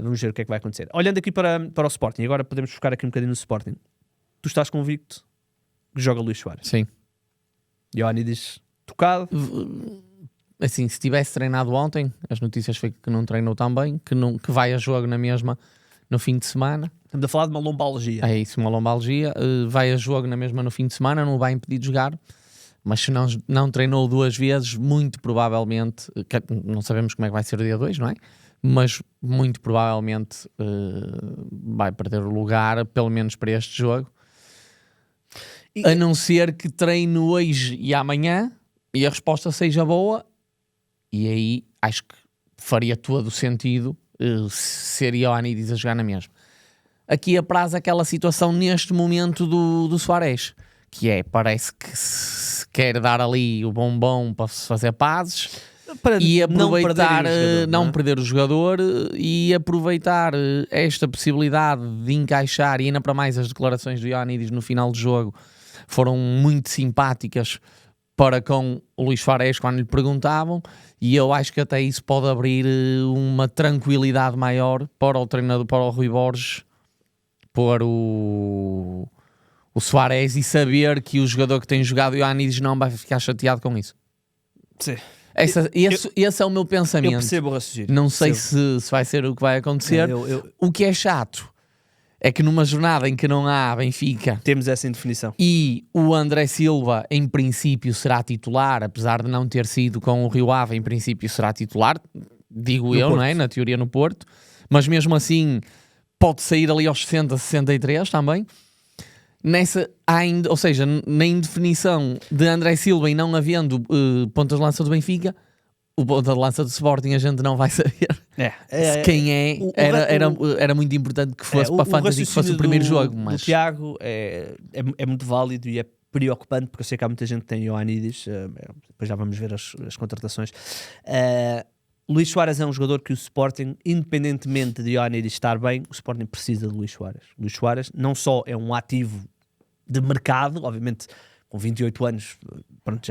vamos ver o que é que vai acontecer. Olhando aqui para o Sporting, agora podemos focar aqui um bocadinho no Sporting. Tu estás convicto que joga Luís Soares? Sim. Ioannidis tocado? Assim, se tivesse treinado ontem, as notícias foi que não treinou tão bem, que vai a jogo na mesma no fim de semana. Estamos a falar de uma lombalgia. É isso, uma lombalgia. Vai a jogo na mesma no fim de semana, não vai impedir de jogar. Mas se não treinou 2 vezes, muito provavelmente, não sabemos como é que vai ser o dia 2, não é? Mas muito provavelmente vai perder o lugar, pelo menos para este jogo. A não ser que treine hoje e amanhã e a resposta seja boa, e aí acho que faria todo o sentido ser Ioannidis a jogar na mesma. Aqui apraz aquela situação neste momento do Soares, que parece que se quer dar ali o bombom para se fazer pazes para e aproveitar não perder o jogador e aproveitar esta possibilidade de encaixar, e ainda para mais as declarações do Ioannidis no final do jogo foram muito simpáticas para com o Luís Soares quando lhe perguntavam, e eu acho que até isso pode abrir uma tranquilidade maior para o treinador, para o Rui Borges, para o Soares, e saber que o jogador que tem jogado o Ioannidis não vai ficar chateado com isso. Sim. Esse é o meu pensamento. Eu percebo o raciocínio. Não sei se vai ser o que vai acontecer. O que é chato é que numa jornada em que não há Benfica, temos essa indefinição. E o André Silva, em princípio, será titular, apesar de não ter sido com o Rio Ave, em princípio será titular, digo eu, não é? Na teoria no Porto. Mas mesmo assim, pode sair ali aos 60, 63 também. Ou seja, na indefinição de André Silva e não havendo pontas de lança do Benfica, o ponta de lança do Sporting a gente não vai saber quem é. Era muito importante que fosse para a Fantasy, que fosse o primeiro jogo. Mas o Tiago é muito válido e é preocupante, porque eu sei que há muita gente que tem Ioannidis, depois já vamos ver as contratações. Luís Soares é um jogador que o Sporting, independentemente de Ioannidis estar bem, o Sporting precisa de Luís Soares. Luís Soares não só é um ativo de mercado, obviamente com 28 anos, pronto,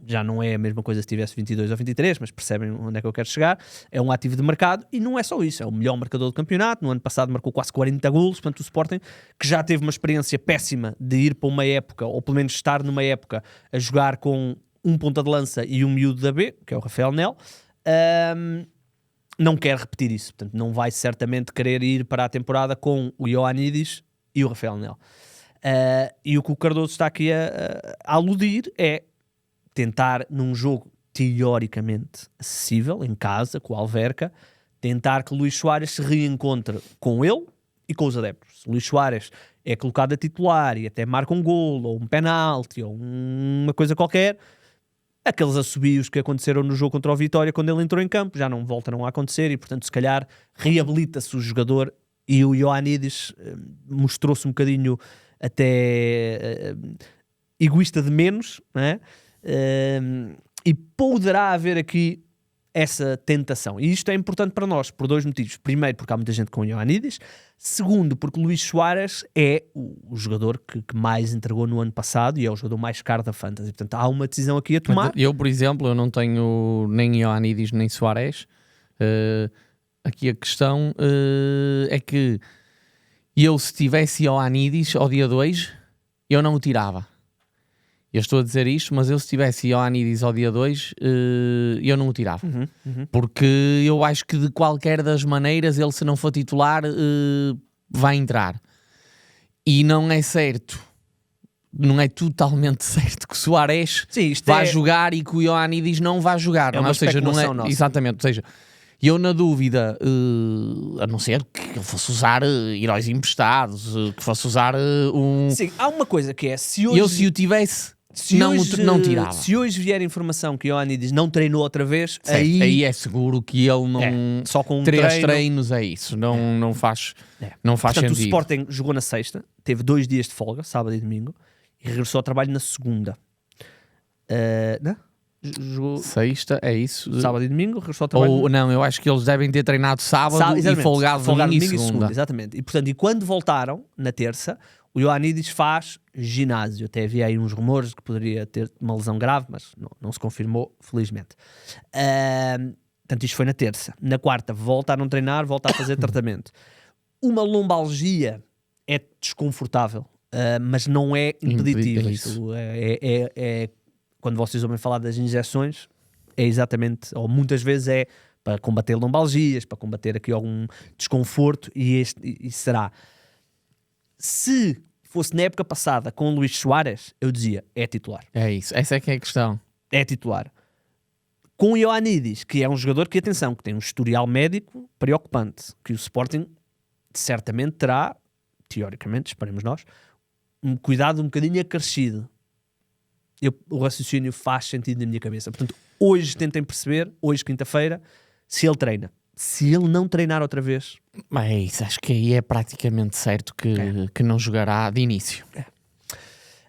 já não é a mesma coisa se tivesse 22 ou 23, mas percebem onde é que eu quero chegar. É um ativo de mercado e não é só isso, é o melhor marcador do campeonato. No ano passado marcou quase 40 golos, portanto o Sporting, que já teve uma experiência péssima de ir para uma época, ou pelo menos estar numa época a jogar com um ponta de lança e um miúdo da B, que é o Rafael Nel, não quer repetir isso, portanto não vai certamente querer ir para a temporada com o Ioannidis e o Rafael Nel. E o que o Cardoso está aqui a aludir é tentar, num jogo teoricamente acessível, em casa, com o Alverca, tentar que o Luís Soares se reencontre com ele e com os adeptos. O Luís Soares é colocado a titular e até marca um golo, ou um penalti, ou uma coisa qualquer. Aqueles assobios que aconteceram no jogo contra o Vitória quando ele entrou em campo já não voltaram a acontecer, e portanto se calhar reabilita-se o jogador. E o Ioannidis mostrou-se um bocadinho até egoísta de menos, não é? E poderá haver aqui essa tentação. E isto é importante para nós por 2 motivos. Primeiro, porque há muita gente com Ioannidis. Segundo, porque o Luís Soares é o jogador que mais entregou no ano passado e é o jogador mais caro da Fantasy. Portanto, há uma decisão aqui a tomar. Eu, por exemplo, eu não tenho nem Ioannidis nem Soares. Aqui a questão é que eu, se tivesse Ioannidis ao dia 2, eu não o tirava. Eu estou a dizer isto, mas eu, se tivesse Ioannidis ao dia 2, eu não o tirava. Porque eu acho que de qualquer das maneiras, ele, se não for titular, vai entrar. E não é certo, não é totalmente certo que o Soares vai jogar e que o Ioannidis não vai jogar. É uma especulação nossa. Exatamente, ou seja, eu na dúvida, a não ser que ele fosse usar heróis emprestados, que fosse usar Sim, há uma coisa que é, se o tivesse, não tirava. Se hoje vier informação que o Ioannidis não treinou outra vez, aí é seguro que ele não... só com 3 treinos é isso, não faz Portanto, sentido. o Sporting jogou na sexta, teve 2 dias de folga, sábado e domingo, e regressou ao trabalho na segunda. Não? Jogou Sexta, é isso? sábado e domingo, regressou ao trabalho. Ou não, eu acho que eles devem ter treinado sábado e folgado domingo e segunda. Exatamente. E portanto, e quando voltaram, na terça, o Ioannidis faz ginásio. Até havia aí uns rumores que poderia ter uma lesão grave, mas não se confirmou, felizmente. Portanto, isto foi na terça. Na quarta, volta a não treinar, volta a fazer tratamento. Uma lombalgia é desconfortável, mas não é impeditiva. Isto quando vocês ouvem falar das injeções, é exatamente, ou muitas vezes é para combater lombalgias, para combater aqui algum desconforto, e será. Se fosse na época passada com o Luís Soares, eu dizia, é titular. É isso, essa é que é a questão. É titular. Com o Ioannidis, que é um jogador que, atenção, que tem um historial médico preocupante, que o Sporting certamente terá, teoricamente, esperemos nós, um cuidado um bocadinho acrescido. O raciocínio faz sentido na minha cabeça. Portanto, hoje tentem perceber, hoje quinta-feira, se ele treina. Se ele não treinar outra vez... Mas acho que aí é praticamente certo que não jogará de início.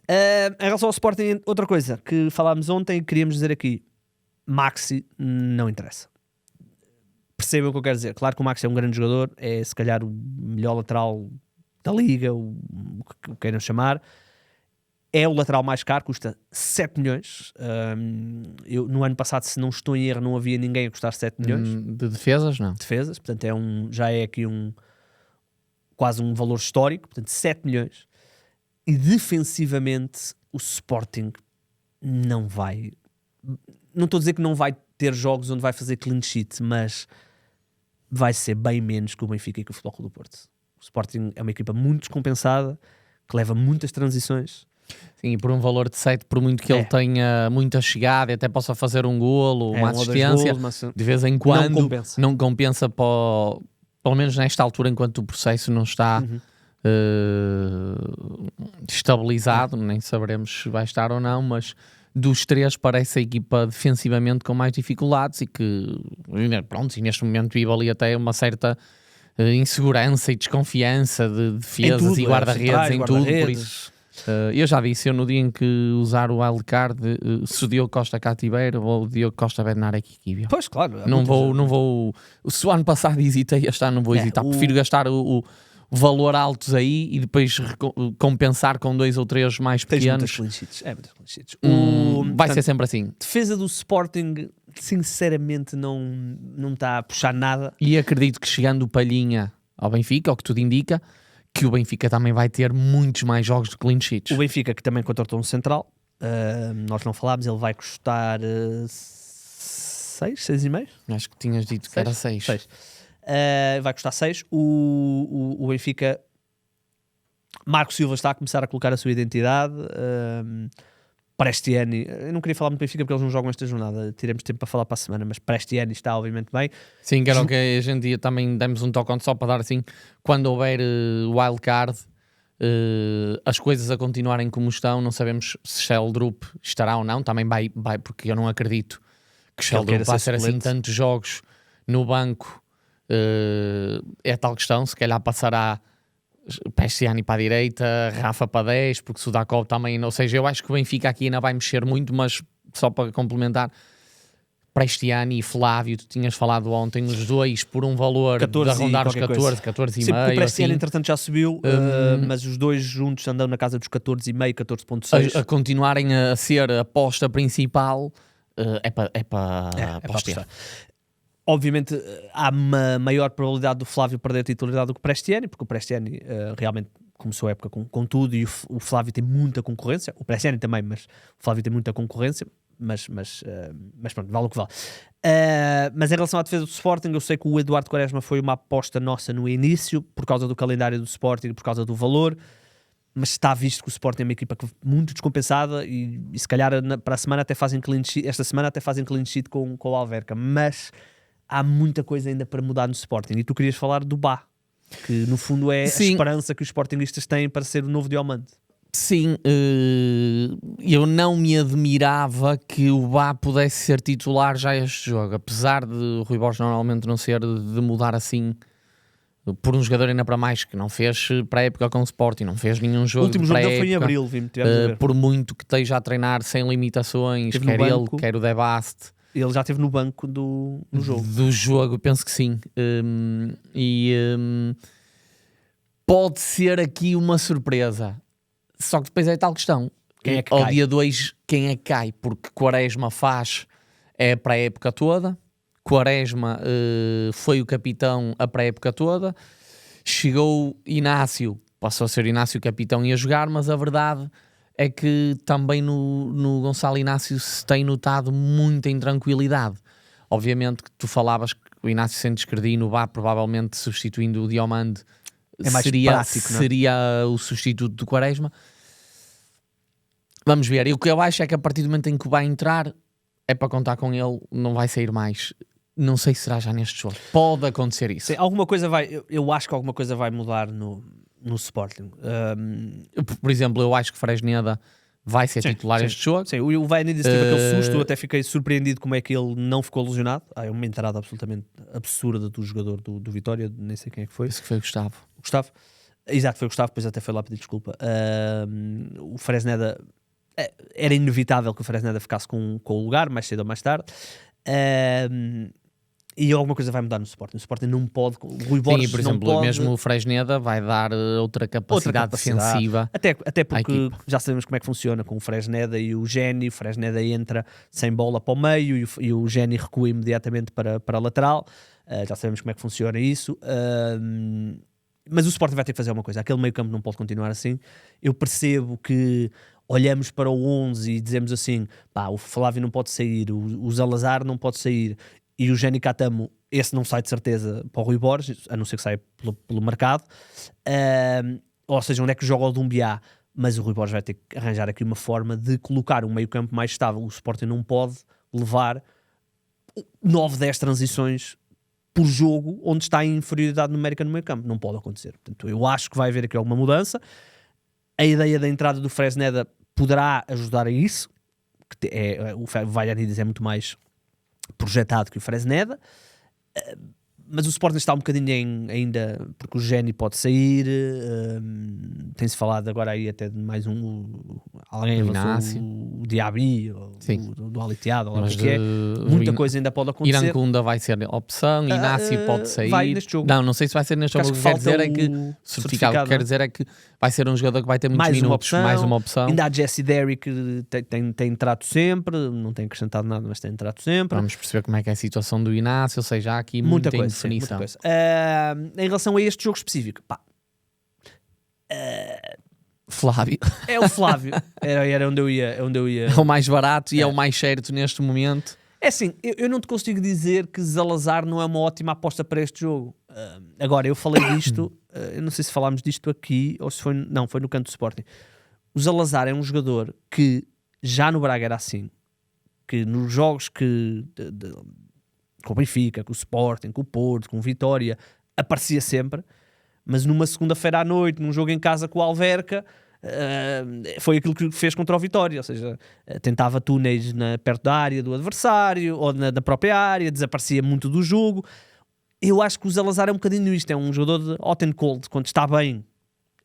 Em relação ao Sporting, outra coisa que falámos ontem e queríamos dizer aqui, Maxi não interessa. Percebam o que eu quero dizer. Claro que o Maxi é um grande jogador, é se calhar o melhor lateral da liga, o que queiram chamar. É o lateral mais caro, custa 7 milhões. No ano passado, se não estou em erro, não havia ninguém a custar 7 milhões. De defesas, não? Defesas, portanto já é aqui quase um valor histórico, portanto 7 milhões. E defensivamente o Sporting não vai... Não estou a dizer que não vai ter jogos onde vai fazer clean sheet, mas vai ser bem menos que o Benfica e que o Futebol Clube do Porto. O Sporting é uma equipa muito descompensada, que leva muitas transições. Sim, e por um valor de 7, por muito que ele tenha muita chegada e até possa fazer um golo, uma assistência, golos, de vez em quando não compensa pelo menos nesta altura, enquanto o processo não está estabilizado, nem saberemos se vai estar ou não, mas dos 3 parece a equipa defensivamente com mais dificuldades e que, pronto, e neste momento vive ali até uma certa insegurança e desconfiança de defesas e guarda-redes em tudo, por isso... eu já disse, no dia em que usar o wildcard, se o Diogo Costa cá tiver, ou o Diogo Costa Bednar aqui. Pois, claro. Não vou... Se o ano passado hesitei, este ano não vou hesitar. Prefiro gastar o valor altos aí e depois compensar com 2 ou 3 mais pequenos. Muitas clean sheets. Vai ser sempre assim. Defesa do Sporting, sinceramente, não está a puxar nada. E acredito que chegando o Palhinha ao Benfica, ao que tudo indica, que o Benfica também vai ter muitos mais jogos de clean sheets. O Benfica, que também contratou um central, nós não falámos, ele vai custar 6, 6,5? Acho que tinhas dito que era 6. Vai custar 6. O Benfica, Marco Silva está a começar a colocar a sua identidade. Prestiani, eu não queria falar muito do Benfica porque eles não jogam esta jornada, teremos tempo para falar para a semana, mas Prestiani está obviamente bem. Sim, que era o que a gente também demos um toque só para dar assim, quando houver wildcard, as coisas a continuarem como estão, não sabemos se Sheldrup estará ou não, também vai porque eu não acredito que Sheldrup vai ser assim tantos jogos no banco, é tal questão, se calhar passará Prestiani para a direita, Rafa para 10, porque Sudakov também, ou seja, eu acho que o Benfica aqui ainda vai mexer muito, mas só para complementar, Prestiani e Flávio, tu tinhas falado ontem, os dois por um valor 14, de arrondar os 14 e meio. O Prestiani assim, entretanto já subiu, mas os dois juntos andam na casa dos 14,5, 14,6. A continuarem a ser a aposta principal, é para apostar. Obviamente há uma maior probabilidade do Flávio perder a titularidade do que o Prestiani, porque o Prestiani realmente começou a época com tudo e o Flávio tem muita concorrência, o Prestiani também, mas o Flávio tem muita concorrência, mas pronto, vale o que vale. Mas em relação à defesa do Sporting, eu sei que o Eduardo Quaresma foi uma aposta nossa no início, por causa do calendário do Sporting, por causa do valor, mas está visto que o Sporting é uma equipa muito descompensada e se calhar para a semana até fazem clean sheet, esta semana até fazem clean sheet com o Alverca, mas há muita coisa ainda para mudar no Sporting. E tu querias falar do Bá, que no fundo é a esperança que os sportinguistas têm para ser o novo Diamante. Sim, eu não me admirava que o Bá pudesse ser titular já este jogo, apesar de o Rui Borges normalmente não ser de mudar assim por um jogador ainda para mais que não fez pré-época com o Sporting, não fez nenhum jogo. O último jogo dele foi em abril, por muito que esteja a treinar sem limitações, quer ele, quer o De Bast. Ele já esteve no banco do jogo. Do jogo, penso que sim. Pode ser aqui uma surpresa. Só que depois é tal questão. Quem é que ao cai? dia 2, quem é que cai? Porque Quaresma faz para a época toda. Quaresma foi o capitão a pré-época toda. Chegou Inácio, passou a ser Inácio capitão e a jogar, mas a verdade é que também no Gonçalo Inácio se tem notado muita intranquilidade. Obviamente que tu falavas que o Inácio Santos Credino vá provavelmente substituindo o Diomande, seria o substituto do Quaresma. Vamos ver. E o que eu acho é que a partir do momento em que vai entrar é para contar com ele, não vai sair mais. Não sei se será já neste jogo. Pode acontecer isso. Sim, alguma coisa eu acho que alguma coisa vai mudar no Sporting. Por exemplo, eu acho que Fresneda vai ser titular este jogo. Sim, o Vainidis teve aquele susto, eu até fiquei surpreendido como é que ele não ficou lesionado. É uma entrada absolutamente absurda do jogador do Vitória, nem sei quem é que foi. Esse que foi o Gustavo. Exato, foi o Gustavo, depois até foi lá pedir desculpa. O Fresneda, era inevitável que o Fresneda ficasse com o lugar, mais cedo ou mais tarde. E alguma coisa vai mudar no Sporting. O Sporting não pode. O Rui Borges, por exemplo, não pode, mesmo o Fresneda vai dar outra capacidade defensiva. Até porque já sabemos como é que funciona com o Fresneda e o Géni. O Fresneda entra sem bola para o meio e o Géni recua imediatamente para a lateral. Já sabemos como é que funciona isso. Mas o Sporting vai ter que fazer uma coisa. Aquele meio campo não pode continuar assim. Eu percebo que olhamos para o 11 e dizemos assim, pá, o Flávio não pode sair, o Zalazar não pode sair e o Jenny Catamo, esse não sai de certeza para o Rui Borges, a não ser que saia pelo mercado. Ou seja, onde é que joga o Dumbiá? Mas o Rui Borges vai ter que arranjar aqui uma forma de colocar um meio campo mais estável. O Sporting não pode levar 9, 10 transições por jogo onde está em inferioridade numérica no meio campo. Não pode acontecer. Portanto, eu acho que vai haver aqui alguma mudança. A ideia da entrada do Fresneda poderá ajudar a isso. O Vainidis é muito mais projetado que o Fresneda. Mas o Sporting está um bocadinho ainda, porque o Géni pode sair, tem-se falado agora aí até de mais alguém avançou, o Diaby, do Aliteado, ou o que é. Muita coisa ainda pode acontecer. Irancunda vai ser opção, Inácio pode sair. Vai neste jogo. Não sei se vai ser neste jogo. O que quer dizer é que certificado. O que quer dizer é que vai ser um jogador que vai ter muitos minutos, mais uma opção. Ainda há Jesse Derry que tem entrado sempre, não tem acrescentado nada, mas tem entrado sempre. Vamos perceber como é que é a situação do Inácio, ou seja, há aqui muita coisa. Muita coisa. Em relação a este jogo específico, pá, Flávio é o Flávio, era onde eu ia. É o mais barato e é o mais certo neste momento. É assim, eu não te consigo dizer que Zalazar não é uma ótima aposta para este jogo. Agora, eu falei disto, eu não sei se falámos disto aqui ou se foi no canto do Sporting. O Zalazar é um jogador que já no Braga era assim, que nos jogos com o Benfica, com o Sporting, com o Porto, com o Vitória, aparecia sempre, mas numa segunda-feira à noite, num jogo em casa com o Alverca, foi aquilo que fez contra o Vitória, ou seja, tentava túneis perto da área do adversário, ou da própria área, desaparecia muito do jogo. Eu acho que o Zalazar é um bocadinho isto, é um jogador de hot and cold, quando está bem,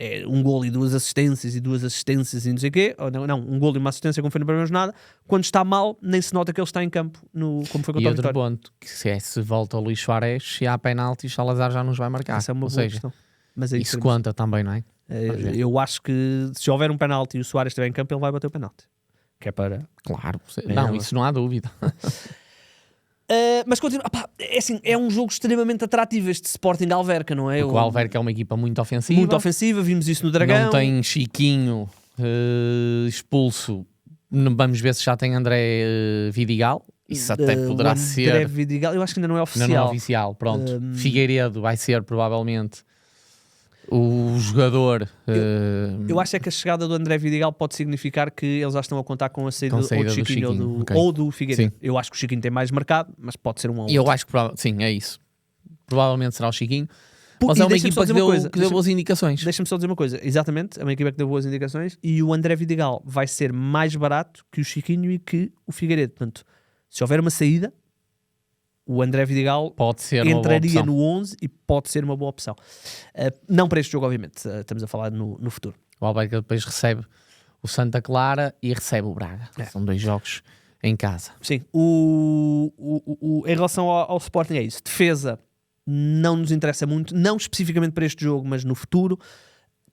é um gol e 2 assistências e não sei o quê, ou não, um gol e uma assistência como foi na primeira jornada. Quando está mal, nem se nota que ele está em campo, como foi contra o Vitória. E outro ponto, que se volta o Luís Suárez, se há penaltis, Salazar já nos vai marcar. Essa é uma boa questão. Mas isso conta também, não é? Eu acho que se houver um penalti e o Suárez estiver em campo, ele vai bater o penalti. Que é para... Claro, não, isso não há dúvida. Mas continua, é assim, é um jogo extremamente atrativo este Sporting Alverca, não é? Porque o Alverca é uma equipa muito ofensiva. Muito ofensiva, vimos isso no Dragão. Não tem Chiquinho expulso. Vamos ver se já tem André Vidigal. Isso até poderá ser. André Vidigal, eu acho que ainda não é oficial. Ainda não é oficial, pronto. Figueiredo vai ser provavelmente o jogador. Eu acho é que a chegada do André Vidigal pode significar que eles já estão a contar com a saída ou do Chiquinho ou do Figueiredo. Eu acho que o Chiquinho tem mais mercado, mas pode ser um ou outro. E eu acho que sim, é isso. Provavelmente será o Chiquinho. Mas é uma equipa que deu boas indicações. Deixa-me só dizer uma coisa. Exatamente, é uma equipa que deu boas indicações e o André Vidigal vai ser mais barato que o Chiquinho e que o Figueiredo. Portanto, se houver uma saída, o André Vidigal entraria no 11 e pode ser uma boa opção. Não para este jogo, obviamente. Estamos a falar no futuro. O Alberca depois recebe o Santa Clara e recebe o Braga. São 2 jogos em casa. Sim. Em relação ao Sporting é isso. Defesa não nos interessa muito. Não especificamente para este jogo, mas no futuro.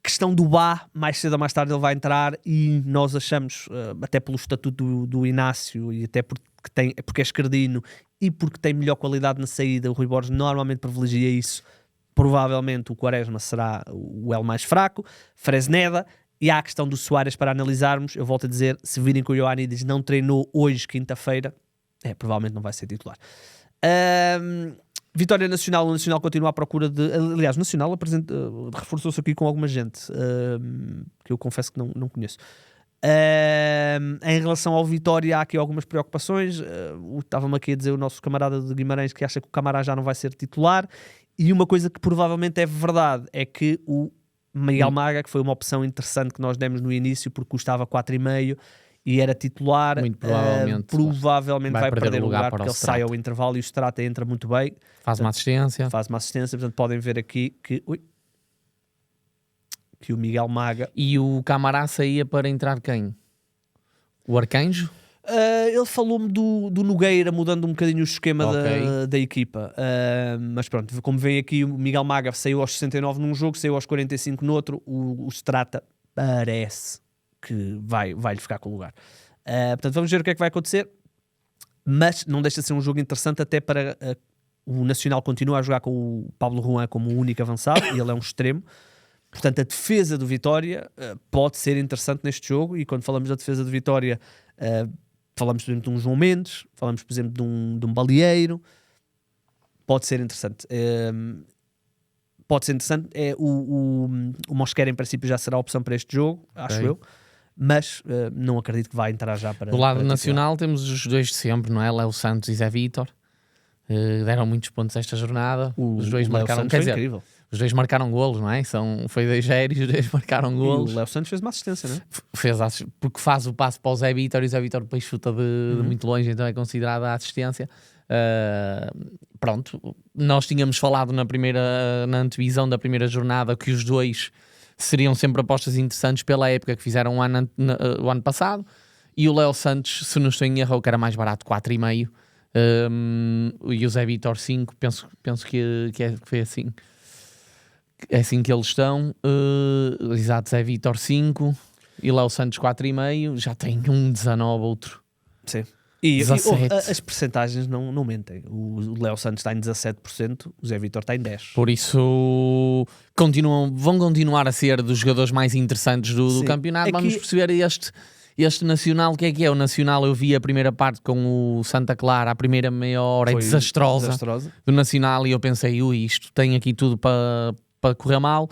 Questão do Bá, mais cedo ou mais tarde ele vai entrar e nós achamos, até pelo estatuto do Inácio e até porque é esquerdino e porque tem melhor qualidade na saída, o Rui Borges normalmente privilegia isso. Provavelmente o Quaresma será o elo mais fraco, Fresneda, e há a questão do Soares para analisarmos. Eu volto a dizer, se virem que o Ioannidis não treinou hoje, quinta-feira, provavelmente não vai ser titular. Vitória Nacional, o Nacional continua à procura de... Aliás, o Nacional reforçou-se aqui com alguma gente, que eu confesso que não conheço. Em relação ao Vitória, há aqui algumas preocupações. Estava-me aqui a dizer o nosso camarada de Guimarães que acha que o Camará já não vai ser titular. E uma coisa que provavelmente é verdade é que o Miguel Maga, que foi uma opção interessante que nós demos no início porque custava 4,5 e era titular, muito provavelmente vai perder o lugar porque ele sai ao intervalo e o Strata entra muito bem. Faz uma assistência. Portanto podem ver aqui que o Miguel Maga... E o Camará saía para entrar quem? O Arcanjo? Ele falou-me do Nogueira mudando um bocadinho o esquema da equipa, mas pronto, como vem aqui, o Miguel Maga saiu aos 69 num jogo, saiu aos 45 no outro. O Strata parece que vai-lhe ficar com o lugar. Portanto, vamos ver o que é que vai acontecer, mas não deixa de ser um jogo interessante até para o Nacional continuar a jogar com o Pablo Ruan como o único avançado e ele é um extremo. Portanto, a defesa do Vitória pode ser interessante neste jogo, e quando falamos da defesa do Vitória falamos, por exemplo, de um João Mendes, falamos, por exemplo, de um Balieiro. Pode ser interessante. O Mosquera, em princípio, já será a opção para este jogo, acho eu. Mas não acredito que vai entrar já para... Do lado nacional temos os 2 de sempre, não é? Léo Santos e Zé Vítor. Deram muitos pontos esta jornada. Os 2 marcaram... Quer dizer, incrível. Os 2 marcaram golos, não é? Foi 2-0 e os 2 marcaram golos. E o Léo Santos fez uma assistência, não é? Porque faz o passo para o Zé Vítor e o Zé Vítor depois chuta de muito longe, então é considerada a assistência. Pronto, nós tínhamos falado na antevisão da primeira jornada que os 2 seriam sempre apostas interessantes pela época que fizeram o ano passado, e o Léo Santos, se não estou em erro, que era mais barato, 4,5, e o Zé Vítor 5, penso que foi assim. É assim que eles estão. Exato, Zé Vítor 5 e Léo Santos 4,5. Já tem um 19, outro. Sim. E as percentagens não mentem. O Léo Santos está em 17%, o Zé Vítor está em 10%. Por isso vão continuar a ser dos jogadores mais interessantes do campeonato. Vamos perceber este Nacional, o que é? O Nacional, eu vi a primeira parte com o Santa Clara, a primeira meia hora é desastrosa do Nacional, e eu pensei, isto tem aqui tudo para correr mal.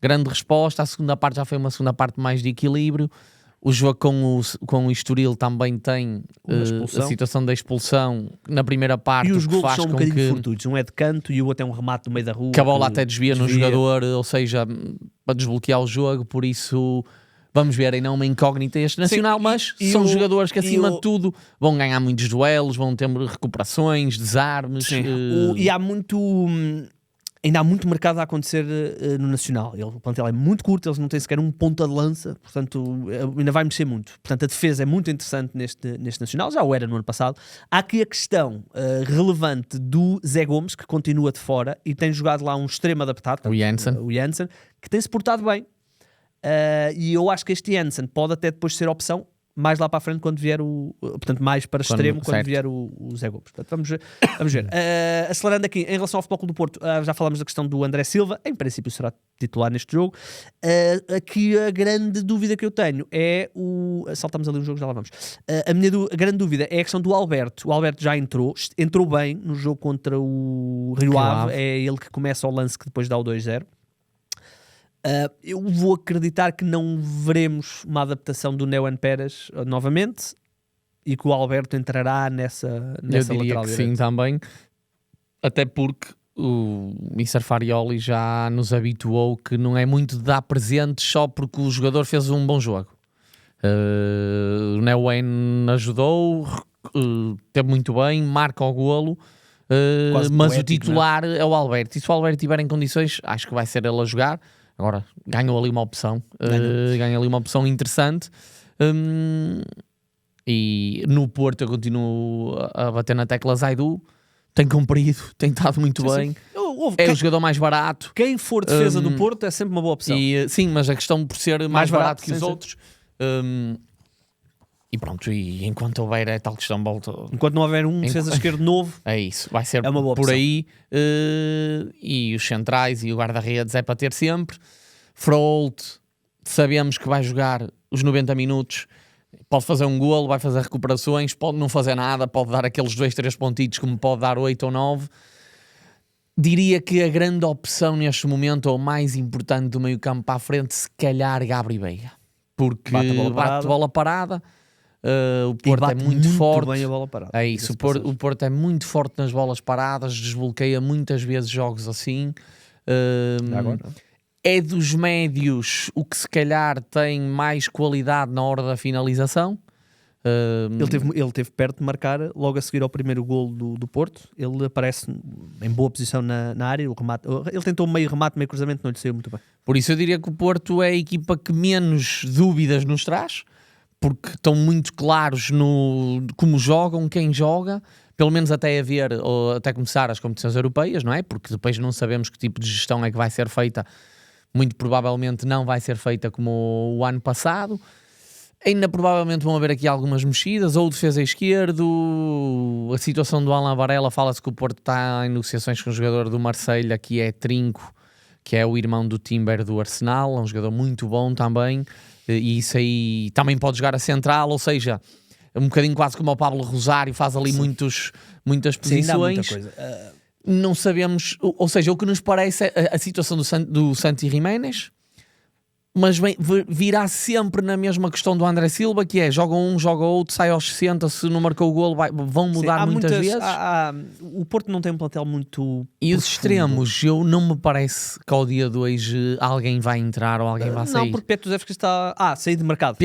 Grande resposta. A segunda parte já foi uma segunda parte mais de equilíbrio. O jogo com o Estoril também tem a situação da expulsão na primeira parte. E os golos são um bocadinho fortuitos. Um é de canto e o outro é um remate no meio da rua. Que a bola até desvia no jogador, ou seja, para desbloquear o jogo. Por isso, vamos ver, ainda uma incógnita este Nacional. Sim, mas são jogadores que, acima de tudo, vão ganhar muitos duelos, vão ter recuperações, desarmes. E ainda há muito mercado a acontecer no Nacional. O plantel é muito curto, eles não têm sequer um ponta de lança, portanto ainda vai mexer muito. Portanto, a defesa é muito interessante neste Nacional, já o era no ano passado. Há aqui a questão relevante do Zé Gomes, que continua de fora e tem jogado lá um extremo adaptado, o Jansen, que tem-se portado bem. E eu acho que este Jansen pode até depois ser opção mais lá para a frente, quando vier portanto, mais para extremo, quando vier o Zé Gomes. Portanto, vamos ver. Acelerando aqui, em relação ao Futebol Clube do Porto, já falámos da questão do André Silva, em princípio será titular neste jogo. Aqui a grande dúvida que eu tenho é saltamos ali um jogo, já lá vamos. A grande dúvida é a questão do Alberto. O Alberto já entrou bem no jogo contra o Rio Ave, é ele que começa o lance que depois dá o 2-0. Eu vou acreditar que não veremos uma adaptação do Neuen Pérez novamente e que o Alberto entrará nessa eu diria lateral que direita. Sim, também, até porque o Mr. Farioli já nos habituou que não é muito de dar presentes só porque o jogador fez um bom jogo. O Neo Wayne ajudou, teve muito bem, marca o golo, mas poético, o titular é o Alberto. E se o Alberto estiver em condições, acho que vai ser ele a jogar. Agora, ganhou ali uma opção, ganha ali uma opção interessante. E no Porto eu continuo a bater na tecla Zaidu. Tem cumprido, tem estado muito bem. O jogador mais barato. Quem for defesa do Porto é sempre uma boa opção. Sim, mas a questão por ser mais barato que os outros. E pronto, e enquanto houver é tal questão, volta. Enquanto não houver um defesa esquerdo novo, é isso, vai ser uma boa por opção. aí. E os centrais e o guarda-redes é para ter sempre. Frolt, sabemos que vai jogar os 90 minutos. Pode fazer um golo, vai fazer recuperações, pode não fazer nada, pode dar aqueles 2-3 pontitos, como pode dar 8 ou 9. Diria que a grande opção neste momento, ou mais importante do meio campo para a frente, se calhar Gabri Veiga. Porque bate bola parada, o Porto é muito forte. Bem a bola parada. É isso, o Porto é muito forte nas bolas paradas, desbloqueia muitas vezes jogos assim. Agora. É dos médios o que se calhar tem mais qualidade na hora da finalização. Ele teve perto de marcar logo a seguir ao primeiro golo do Porto. Ele aparece em boa posição na área. Ele tentou meio remate, meio cruzamento, não lhe saiu muito bem. Por isso eu diria que o Porto é a equipa que menos dúvidas nos traz, porque estão muito claros no como jogam, quem joga, pelo menos até haver, ou até começar as competições europeias, não é? Porque depois não sabemos que tipo de gestão é que vai ser feita. Muito provavelmente não vai ser feita como o ano passado. Ainda provavelmente vão haver aqui algumas mexidas, ou defesa esquerdo. A situação do Alan Varela, fala-se que o Porto está em negociações com o jogador do Marseille, que é Trinco, que é o irmão do Timber do Arsenal, é um jogador muito bom também, e isso aí também pode jogar a central, ou seja, um bocadinho quase como o Pablo Rosário, faz ali muitas posições. Sim, dá muita coisa. Não sabemos, ou seja, o que nos parece é a situação do Santi Giménez, mas virá sempre na mesma questão do André Silva, que é, joga um, joga outro, sai aos 60, se não marcou o golo vão mudar muitas vezes. O Porto não tem um plantel muito e os profundo. Extremos, não me parece que ao dia de hoje alguém vai entrar ou alguém vai sair. Não, porque Petrusevski está sair de mercado.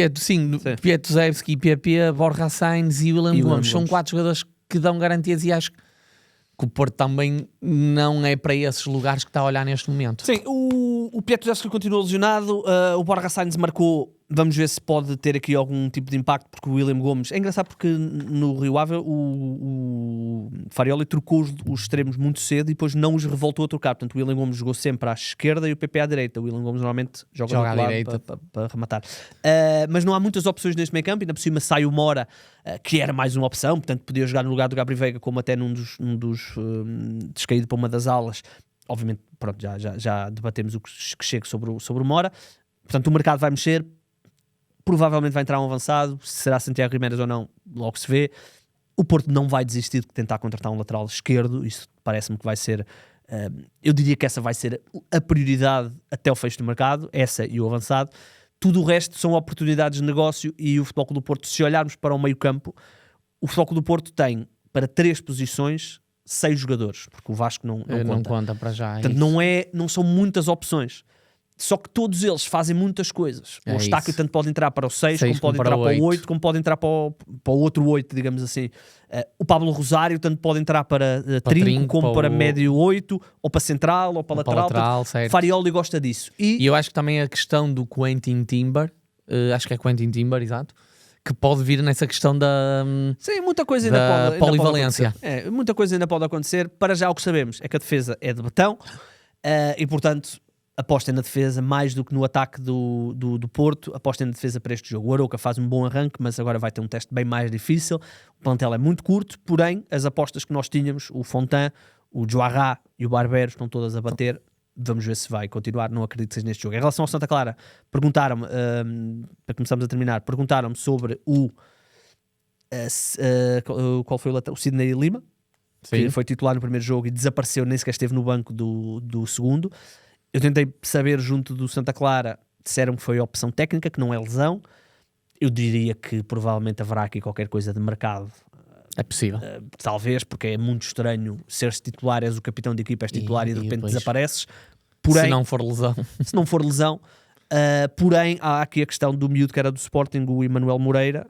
Petrusevski, PP, Borja Sainz e William Gomes são 4 jogadores que dão garantias, e acho que o Porto também não é para esses lugares que está a olhar neste momento. Sim, o Petrusevski continua lesionado, o Borja Sainz marcou, vamos ver se pode ter aqui algum tipo de impacto, porque o William Gomes, é engraçado porque no Rio Ave o Farioli trocou os extremos muito cedo e depois não os revoltou a trocar, portanto o William Gomes jogou sempre à esquerda e o PP à direita. O William Gomes normalmente joga à direita para rematar, mas não há muitas opções neste meio campo, ainda por cima sai o Mora, que era mais uma opção, portanto podia jogar no lugar do Gabri Veiga, como até num dos descaído para uma das alas. Obviamente, pronto, já debatemos o que chega sobre o Mora. Portanto, o mercado vai mexer. Provavelmente vai entrar um avançado. Se será Santiago Giménez ou não, logo se vê. O Porto não vai desistir de tentar contratar um lateral esquerdo. Isso parece-me que vai ser... eu diria que essa vai ser a prioridade até o fecho do mercado. Essa e o avançado. Tudo o resto são oportunidades de negócio, e o Futebol Clube do Porto, se olharmos para o meio campo, o Futebol Clube do Porto tem, para 3 posições, 6 jogadores, porque o Vasco não conta para já. Portanto, não são muitas opções. Só que todos eles fazem muitas coisas. O Eustáquio tanto pode entrar para o 6, como pode entrar para o 8, como pode entrar para o outro 8, digamos assim. O Pablo Rosário tanto pode entrar para Trinco, como para médio 8, ou para central, ou para lateral. Farioli gosta disso. E eu acho que também a questão do Quentin Timber, acho que é Quentin Timber, exato, que pode vir nessa questão da... Sim, muita coisa ainda pode polivalência. Muita coisa ainda pode acontecer. Para já o que sabemos é que a defesa é de betão, e portanto apostem na defesa mais do que no ataque do Porto. Apostem na defesa para este jogo. O Arouca faz um bom arranque, mas agora vai ter um teste bem mais difícil. O plantel é muito curto, porém as apostas que nós tínhamos, o Fontan, o Joará e o Barbero, estão todas a bater. Vamos ver se vai continuar. Não acredito que seja neste jogo. Em relação ao Santa Clara, perguntaram-me, para começarmos a terminar, perguntaram-me sobre qual foi o Sidney Lima. Sim. Que foi titular no primeiro jogo e desapareceu, nem sequer esteve no banco do segundo. Eu tentei saber junto do Santa Clara, disseram que foi opção técnica, que não é lesão. Eu diria que provavelmente haverá aqui qualquer coisa de mercado É possível. Talvez, porque é muito estranho seres titular, és o capitão de equipa, és titular e de repente depois, desapareces. Porém, se não for lesão. Se não for lesão. Porém, há aqui a questão do miúdo que era do Sporting, o Emanuel Moreira.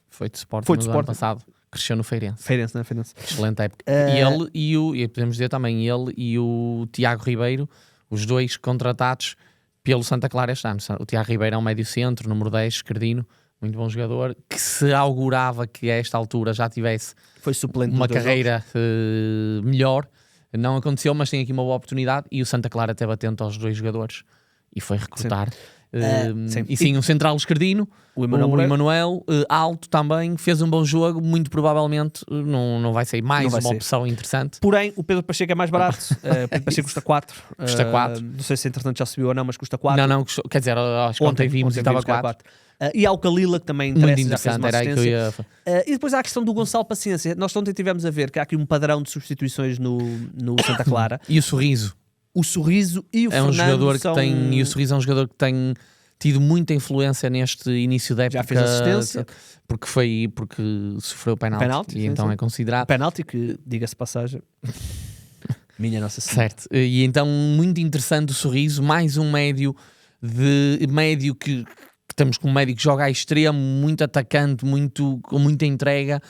Foi de Sporting no ano passado. Cresceu no Feirense. Feirense, não é? Feirense. Excelente época. E podemos dizer também, ele e o Tiago Ribeiro, os dois contratados pelo Santa Clara este ano. O Tiago Ribeiro é um médio centro, número 10, esquerdino, muito bom jogador, que se augurava que a esta altura já tivesse uma carreira melhor. Não aconteceu, mas tem aqui uma boa oportunidade e o Santa Clara esteve atento aos dois jogadores e foi recrutar. Um central esquerdino, o Emanuel, alto também, fez um bom jogo, muito provavelmente não vai ser mais uma opção interessante. Porém, o Pedro Pacheco é mais barato, o Pedro Pacheco custa 4. Custa 4. Não sei se entretanto já subiu ou não, mas custa 4. Não, quer dizer, acho que ontem vimos e estava 4. E há o Kalila, que também interessa, muito já fez uma assistência. E depois há a questão do Gonçalo Paciência. Nós ontem tivemos a ver que há aqui um padrão de substituições no Santa Clara. E o Sorriso. O Sorriso e o Fernando jogador que tem... E o Sorriso é um jogador que tem tido muita influência neste início da época. Já fez assistência. Porque sofreu penalti e então é considerado. Penalti que, diga-se passagem... Minha Nossa Senhora. Certo. E então, muito interessante o Sorriso. Mais um médio que estamos com um médio que joga a extremo, muito atacante, com muita entrega,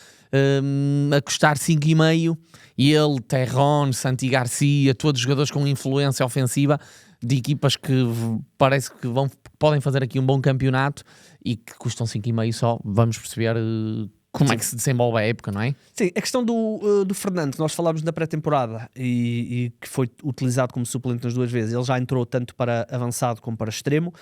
a custar 5,5. E ele, Terron, Santi Garcia, todos os jogadores com influência ofensiva de equipas que parece que podem fazer aqui um bom campeonato e que custam 5,5 só. Vamos perceber como é que se desenvolve a época, não é? Sim, a questão do Fernando, que nós falámos na pré-temporada e que foi utilizado como suplente nas duas vezes, ele já entrou tanto para avançado como para extremo.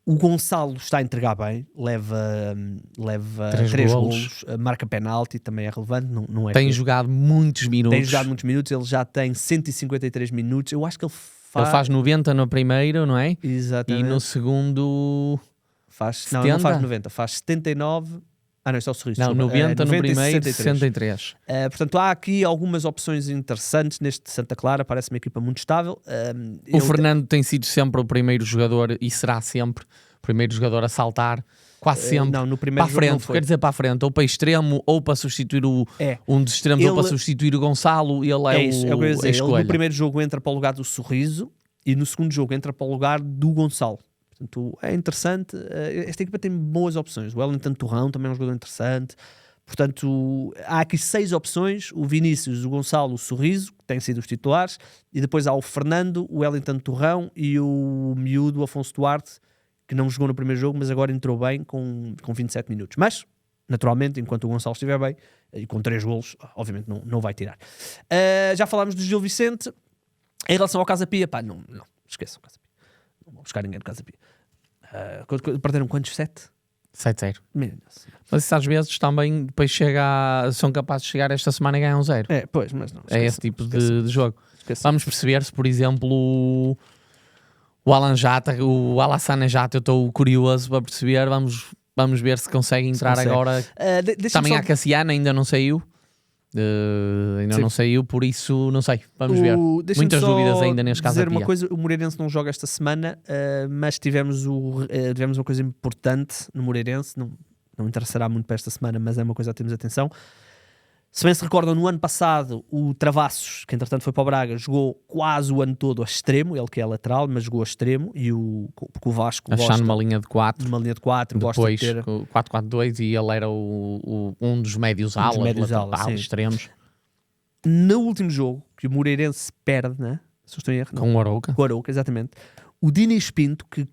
O Gonçalo está a entregar bem, leva 3 golos, marca penalti, também é relevante. Não é tem jogado muitos minutos. Ele já tem 153 minutos. Eu acho que ele faz 90 no primeiro, não é? Exatamente. E no segundo faz 70? Não faz 90, faz 79. Não, isso é o Sorriso. Não, 90 no primeiro, 63. Portanto, há aqui algumas opções interessantes neste Santa Clara, parece uma equipa muito estável. O Fernando tem sido sempre o primeiro jogador e será sempre o primeiro jogador a saltar, quase sempre não, no primeiro para a frente, quer dizer para a frente, ou para extremo, ou para substituir um dos extremos, ou para substituir o Gonçalo, ele é o escolha. Ele no primeiro jogo entra para o lugar do Sorriso e no segundo jogo entra para o lugar do Gonçalo. Portanto, é interessante. Esta equipa tem boas opções. O Wellington Torrão também é um jogador interessante. Portanto, há aqui 6 opções. O Vinícius, o Gonçalo, o Sorriso, que têm sido os titulares. E depois há o Fernando, o Wellington Torrão e o miúdo Afonso Duarte, que não jogou no primeiro jogo, mas agora entrou bem com 27 minutos. Mas, naturalmente, enquanto o Gonçalo estiver bem, e com 3 golos, obviamente não vai tirar. Já falámos do Gil Vicente. Em relação ao Casa Pia, não esqueçam o Casa Pia. Não vou buscar ninguém do Casa Pia. Perderam quantos? 7? 7-0. Mas isso às vezes também depois são capazes de chegar esta semana e ganhar 0. Pois, mas não. É esse tipo de jogo. Vamos perceber se, por exemplo, o Alan Jata, o Alassane Jata, eu estou curioso para perceber. Vamos ver se consegue entrar agora. Também a Cassiana ainda não saiu. Não saiu, por isso não sei, vamos ver. Muitas dúvidas ainda neste caso. Dizer uma coisa, o Moreirense não joga esta semana, mas tivemos uma coisa importante no Moreirense, não interessará muito para esta semana, mas é uma coisa a termos atenção. Se bem se recordam, no ano passado o Travassos, que entretanto foi para o Braga, jogou quase o ano todo a extremo, ele que é lateral, mas jogou a extremo, porque o Vasco gosta numa linha de 4, depois gosta de ter 4-4-2 e ele era um dos médios alas, extremos. No último jogo, que o Moreirense perde, né? Se eu estou em erro, com o Arouca. Com o Arouca, exatamente. O Dinis Pinto, que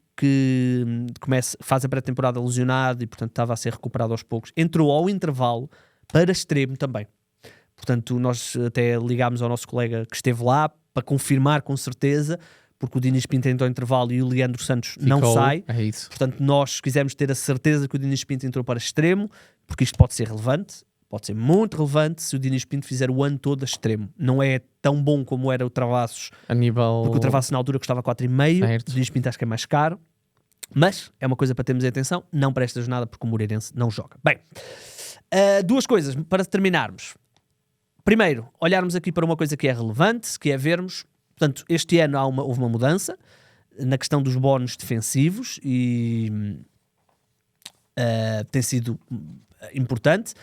faz a pré-temporada lesionado e portanto estava a ser recuperado aos poucos, entrou ao intervalo para extremo também. Portanto, nós até ligámos ao nosso colega que esteve lá para confirmar com certeza, porque o Dinis Pinto entrou ao intervalo e o Leandro Santos não sai. É isso. Portanto, nós quisemos ter a certeza que o Dinis Pinto entrou para extremo, porque isto pode ser relevante, pode ser muito relevante se o Dinis Pinto fizer o ano todo a extremo. Não é tão bom como era o Travassos, porque o Travassos na altura custava 4,5, o Dinis Pinto acho que é mais caro, mas é uma coisa para termos atenção, não para esta jornada, porque o Moreirense não joga. Bem, 2 coisas para terminarmos. Primeiro, olharmos aqui para uma coisa que é relevante, que é vermos, portanto, este ano houve uma mudança na questão dos bónus defensivos e tem sido importante.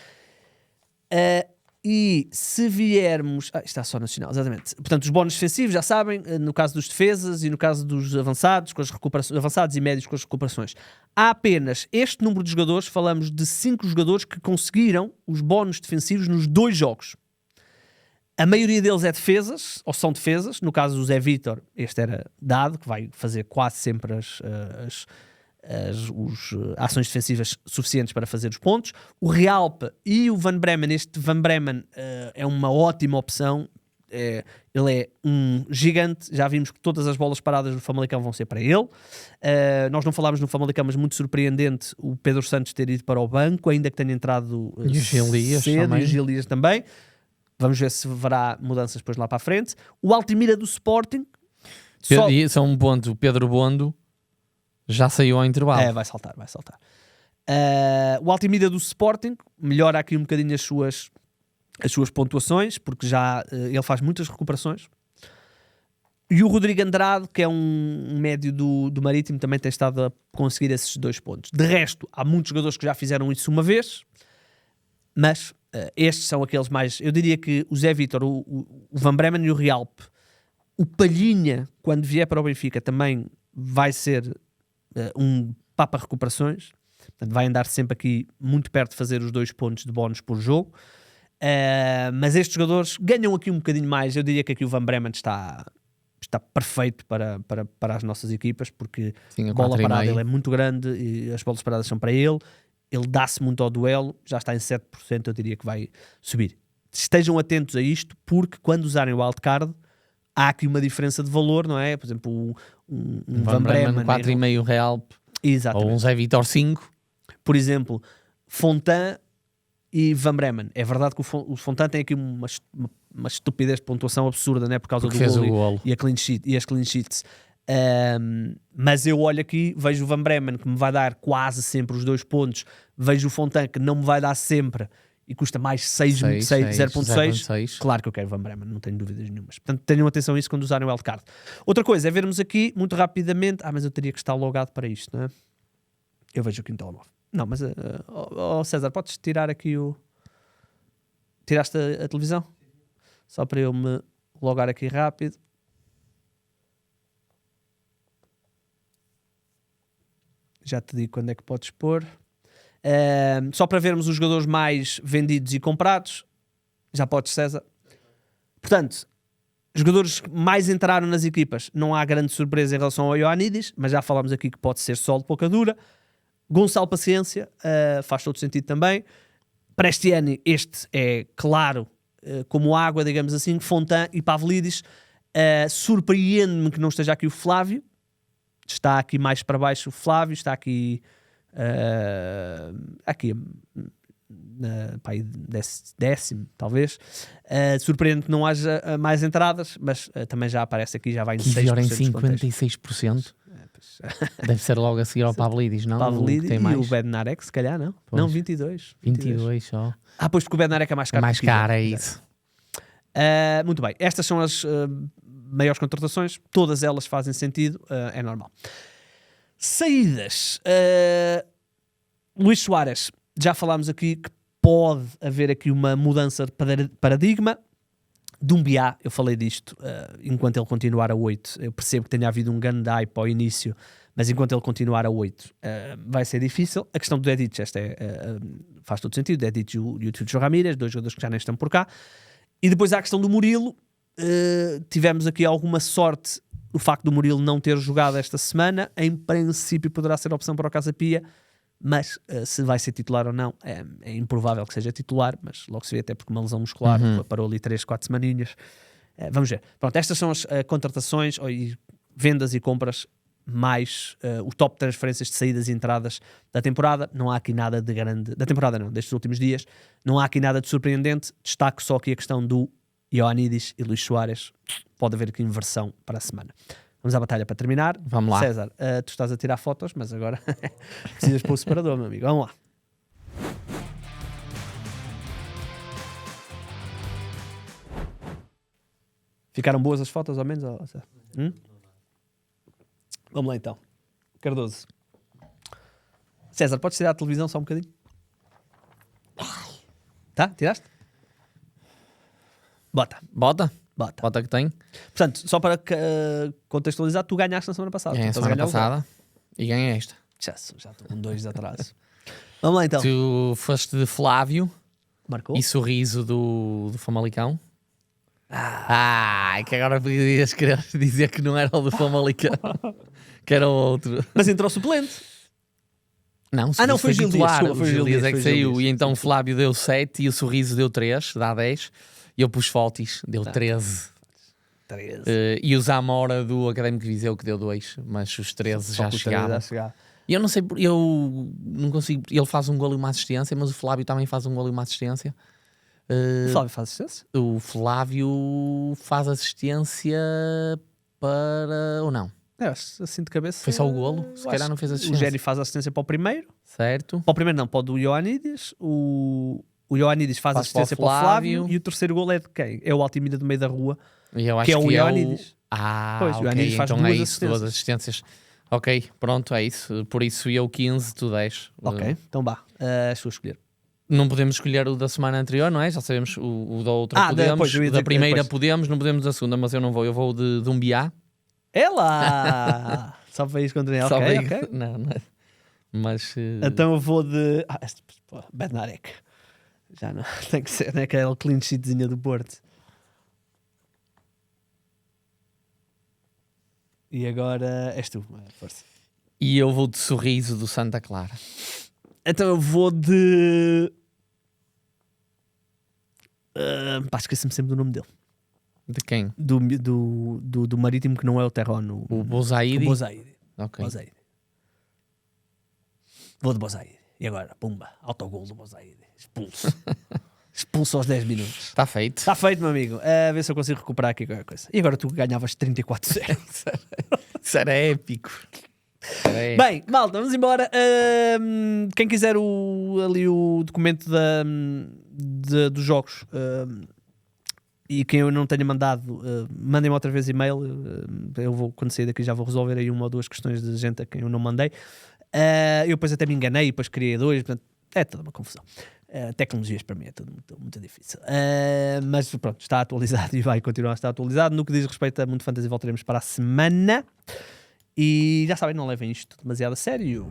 E se viermos... está só nacional, exatamente. Portanto, os bónus defensivos, já sabem, no caso dos defesas e no caso dos avançados, com as recuperações, avançados e médios com as recuperações. Há apenas este número de jogadores, falamos de 5 jogadores que conseguiram os bónus defensivos nos 2 jogos. A maioria deles é defesas, ou são defesas. No caso do Zé Vítor, este era dado, que vai fazer quase sempre as ações defensivas suficientes para fazer os pontos. O Realpe e o Van Bremen, este Van Bremen é uma ótima opção. Ele é um gigante. Já vimos que todas as bolas paradas do Famalicão vão ser para ele. Nós não falámos no Famalicão, mas muito surpreendente o Pedro Santos ter ido para o banco, ainda que tenha entrado e os Gilias cedo, também. E os Gilias também. Vamos ver se haverá mudanças depois lá para a frente. O Altimira do Sporting. Isso é um ponto. O Pedro Bondo já saiu ao intervalo. Vai saltar. O Altimira do Sporting melhora aqui um bocadinho as suas pontuações, porque já ele faz muitas recuperações. E o Rodrigo Andrade, que é um médio do Marítimo, também tem estado a conseguir esses 2 pontos. De resto, há muitos jogadores que já fizeram isso uma vez, mas estes são aqueles mais... Eu diria que o Zé Vítor, o Van Bremen e o Realpe. O Palhinha, quando vier para o Benfica, também vai ser um papa recuperações. Portanto, vai andar sempre aqui muito perto de fazer os 2 pontos de bónus por jogo. Mas estes jogadores ganham aqui um bocadinho mais. Eu diria que aqui o Van Bremen está perfeito para as nossas equipas, porque a bola parada ele é muito grande e as bolas paradas são para ele. Ele dá-se muito ao duelo, já está em 7%, eu diria que vai subir. Estejam atentos a isto, porque quando usarem o wildcard, há aqui uma diferença de valor, não é? Por exemplo, um Van Bremen 4,5 Real, ou um Zé Vítor 5. Por exemplo, Fontan e Van Bremen. É verdade que o Fontan tem aqui uma estupidez de pontuação absurda, né? Por causa do golo e as clean sheets. Mas eu olho aqui, vejo o Van Bremen que me vai dar quase sempre os 2 pontos, vejo o Fontan que não me vai dar sempre e custa mais 0.6. Claro que eu quero Van Bremen, não tenho dúvidas nenhumas. Portanto, tenham atenção a isso quando usarem o wildcard. Outra coisa é vermos aqui, muito rapidamente, mas eu teria que estar logado para isto, não é? Eu vejo aqui no telemóvel. Não, mas César, podes tirar aqui o... Tiraste a televisão? Só para eu me logar aqui rápido. Já te digo quando é que podes pôr. Só para vermos os jogadores mais vendidos e comprados. Já podes, César. Portanto, jogadores que mais entraram nas equipas. Não há grande surpresa em relação ao Ioannidis, mas já falámos aqui que pode ser só de pouca dura. Gonçalo Paciência, faz todo sentido também. Para este ano, este é claro como água, digamos assim. Fontan e Pavlidis. Surpreende-me que não esteja aqui o Flávio. Está aqui mais para baixo o Flávio, está aqui décimo, talvez. Surpreende que não haja mais entradas, mas também já aparece aqui, já vai em 6%. Que em 56%. Deve ser logo a seguir ao Pavlidis, não? Pavlidis tem e mais. O Bednarek, se calhar, não? Pois. Não, 22. 22 só. Pois porque o Bednarek é mais caro. É mais caro, é isso. Muito bem, estas são as maiores contratações, todas elas fazem sentido, é normal. Saídas. Luís Soares, já falámos aqui que pode haver aqui uma mudança de paradigma. Dumbiá, eu falei disto, enquanto ele continuar a 8, eu percebo que tenha havido um grande hype ao início, mas enquanto ele continuar a 8, vai ser difícil. A questão do Dedic, faz todo sentido, Dedic e o Tucho Ramírez, 2 jogadores que já nem estão por cá. E depois há a questão do Murilo. Tivemos aqui alguma sorte o facto do Murilo não ter jogado esta semana. Em princípio poderá ser a opção para o Casa Pia, mas se vai ser titular ou não é improvável que seja titular, mas logo se vê, até porque uma lesão muscular parou ali 3-4 semaninhas. Vamos ver. Pronto, estas são as contratações e vendas e compras mais o top de transferências de saídas e entradas da temporada. Não há aqui nada de grande, da temporada não, destes últimos dias, não há aqui nada de surpreendente. Destaco só aqui a questão do Ioannidis e Luís Soares. Pode haver aqui inversão para a semana. Vamos à batalha para terminar. Vamos lá. César, tu estás a tirar fotos, mas agora precisas pôr o separador, meu amigo. Vamos lá. Ficaram boas as fotos, ao menos? Vamos lá então. Cardoso. César, podes tirar a televisão só um bocadinho? Tá? Tiraste? Bota que tem. Portanto, só para contextualizar, tu ganhaste na semana passada. Ganhei a semana passada e ganhei esta. Já estou com 2 de atraso. Vamos lá então. Tu foste de Flávio. Marcou? E Sorriso do Famalicão. Que agora podias querer dizer que não era o do Famalicão. Que era o outro. Mas entrou suplente. Não, foi Gil titular. Dias. O Gil Dias é que saiu. Dias. E então o Flávio deu 7 e o Sorriso deu 3, dá 10. E eu pus Fotis, deu 13. E o Zamora do Académico de Viseu que deu 2, mas os 13 já chegavam. E eu não sei, eu não consigo. Ele faz um golo e uma assistência, mas o Flávio também faz um golo e uma assistência. O Flávio faz assistência? O Flávio faz assistência para. Ou não? Assim de cabeça. Foi só o golo? Se calhar não fez assistência. O Géry faz assistência para o primeiro. Certo. Para o primeiro não, para o do Ioannidis. O Ioannidis faz assistência para o Flávio. E o terceiro golo é de quem? É o Altimira do meio da rua. E eu acho que é o Ioannidis. Pois, o Ioannidis faz então duas assistências. Ok, pronto, é isso. Por isso eu 15, tu 10. Ok, então vá. És tu a escolher. Não podemos escolher o da semana anterior, não é? Já sabemos o da outra podemos. Depois, o da primeira podemos, não podemos da segunda, mas eu não vou. Eu vou de um Biá. É lá! Só para isso contra ele. Ok. Não é. Mas... Então eu vou de... Bednarek. Já não. Tem que ser, né? Aquela clean sheetzinha do Porto. E agora és tu. Força. E eu vou de Sorriso do Santa Clara. Então eu vou de... esqueci-me sempre do nome dele. De quem? Do Marítimo, que não é o Terrón. O Bozaidi? O Bozaidi. Ok. Bozaidi. Vou de Bozaidi. E agora, pumba, autogol do Bozaidi. Expulso aos 10 minutos. Está feito. Está feito, meu amigo. A ver se eu consigo recuperar aqui qualquer coisa. E agora tu ganhavas 34-0. Isso era épico. Bem, malta, vamos embora. Quem quiser ali o documento dos jogos e quem eu não tenha mandado, mandem-me outra vez e-mail. Eu vou, quando sair daqui, já vou resolver aí 1 ou 2 questões de gente a quem eu não mandei. Eu depois até me enganei, depois criei 2, portanto, é toda uma confusão. Tecnologias para mim é tudo muito difícil. Mas pronto, está atualizado e vai continuar a estar atualizado. No que diz respeito a Mundo Fantasy, voltaremos para a semana. E já sabem, não levem isto demasiado a sério.